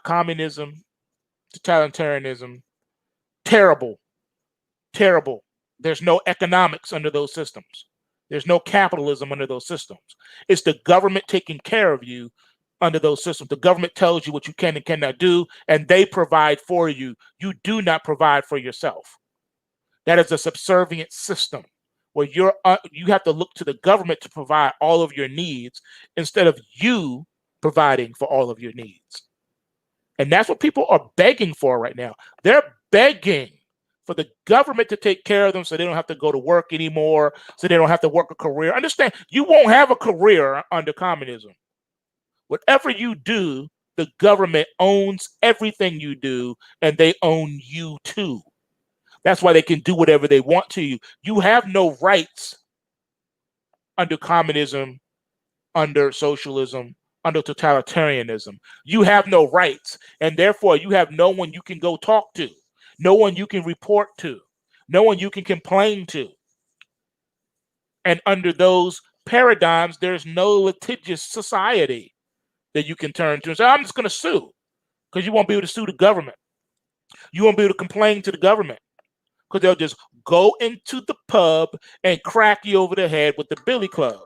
communism, totalitarianism, terrible, terrible. There's no economics under those systems. There's no capitalism under those systems. It's the government taking care of you under those systems. The government tells you what you can and cannot do, and they provide for you. You do not provide for yourself. That is a subservient system where you have to look to the government to provide all of your needs instead of you providing for all of your needs. And that's what people are begging for right now. They're begging for the government to take care of them so they don't have to go to work anymore, so they don't have to work a career. Understand, you won't have a career under communism. Whatever you do, the government owns everything you do, and they own you too. That's why they can do whatever they want to you. You have no rights under communism, under socialism, under totalitarianism. You have no rights, and therefore you have no one you can go talk to, no one you can report to, no one you can complain to. And under those paradigms, there's no litigious society that you can turn to and say, I'm just going to sue, because you won't be able to sue the government. You won't be able to complain to the government, because they'll just go into the pub and crack you over the head with the billy club.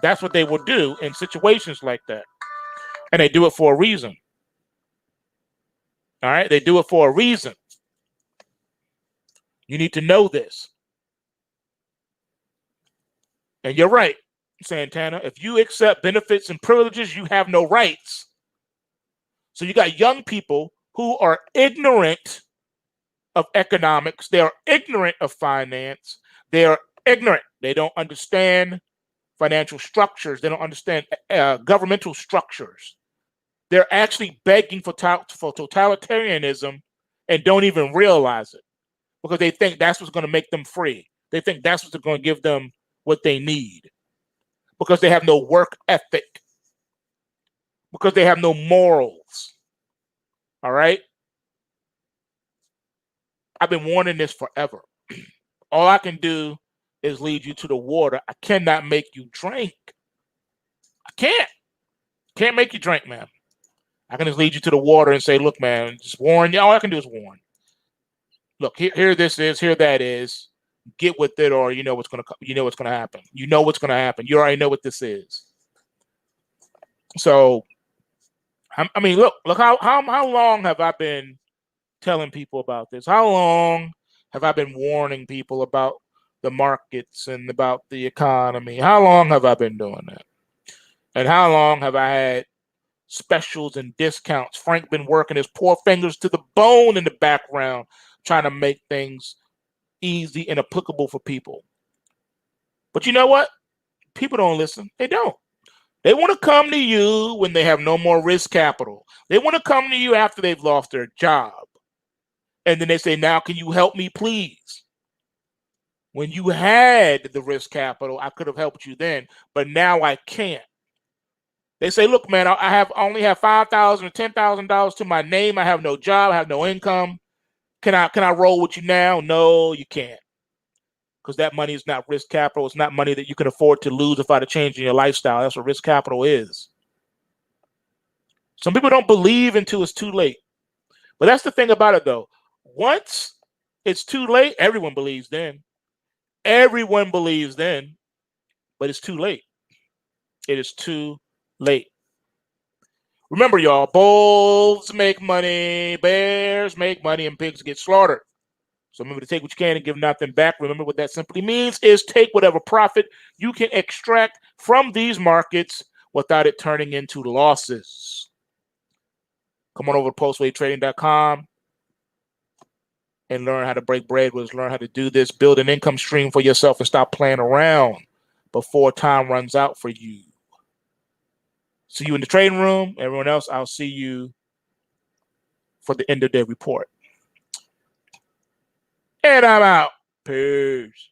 That's what they will do in situations like that. And they do it for a reason. All right? They do it for a reason. You need to know this. And you're right, Santana. If you accept benefits and privileges, you have no rights. So you got young people who are ignorant of economics. They are ignorant of finance. They are ignorant. They don't understand financial structures. They don't understand governmental structures. They're actually begging for totalitarianism and don't even realize it because they think that's what's going to make them free. They think that's what's going to give them what they need because they have no work ethic, because they have no morals. All right? I've been warning this forever. All I can do is lead you to the water. I cannot make you drink. I can't make you drink, man. I can just lead you to the water and say, look, man, just warn you. All I can do is warn. Look, here this is, here that is. Get with it, or you know what's gonna happen. You know what's gonna happen. You already know what this is. So, I mean, look how long have I been telling people about this? How long have I been warning people about the markets and about the economy? How long have I been doing that? And how long have I had specials and discounts? Frank been working his poor fingers to the bone in the background, trying to make things easy and applicable for people. But you know what? People don't listen. They don't. They want to come to you when they have no more risk capital. They want to come to you after they've lost their job. And then they say, now, can you help me, please? When you had the risk capital, I could have helped you then, but now I can't. They say, look, man, I only have $5,000 or $10,000 to my name. I have no job. I have no income. Can I roll with you now? No, you can't. Because that money is not risk capital. It's not money that you can afford to lose without a change in your lifestyle. That's what risk capital is. Some people don't believe until it's too late. But that's the thing about it, though. Once it's too late, everyone believes then. Everyone believes then, but it's too late. It is too late. Remember, y'all, bulls make money, bears make money, and pigs get slaughtered. So remember to take what you can and give nothing back. Remember what that simply means is take whatever profit you can extract from these markets without it turning into losses. Come on over to PulseWaveTrading.com and learn how to break bread with us, learn how to do this, build an income stream for yourself, and stop playing around before time runs out for you. See you in the trading room. Everyone else, I'll see you for the end of the report. And I'm out. Peace.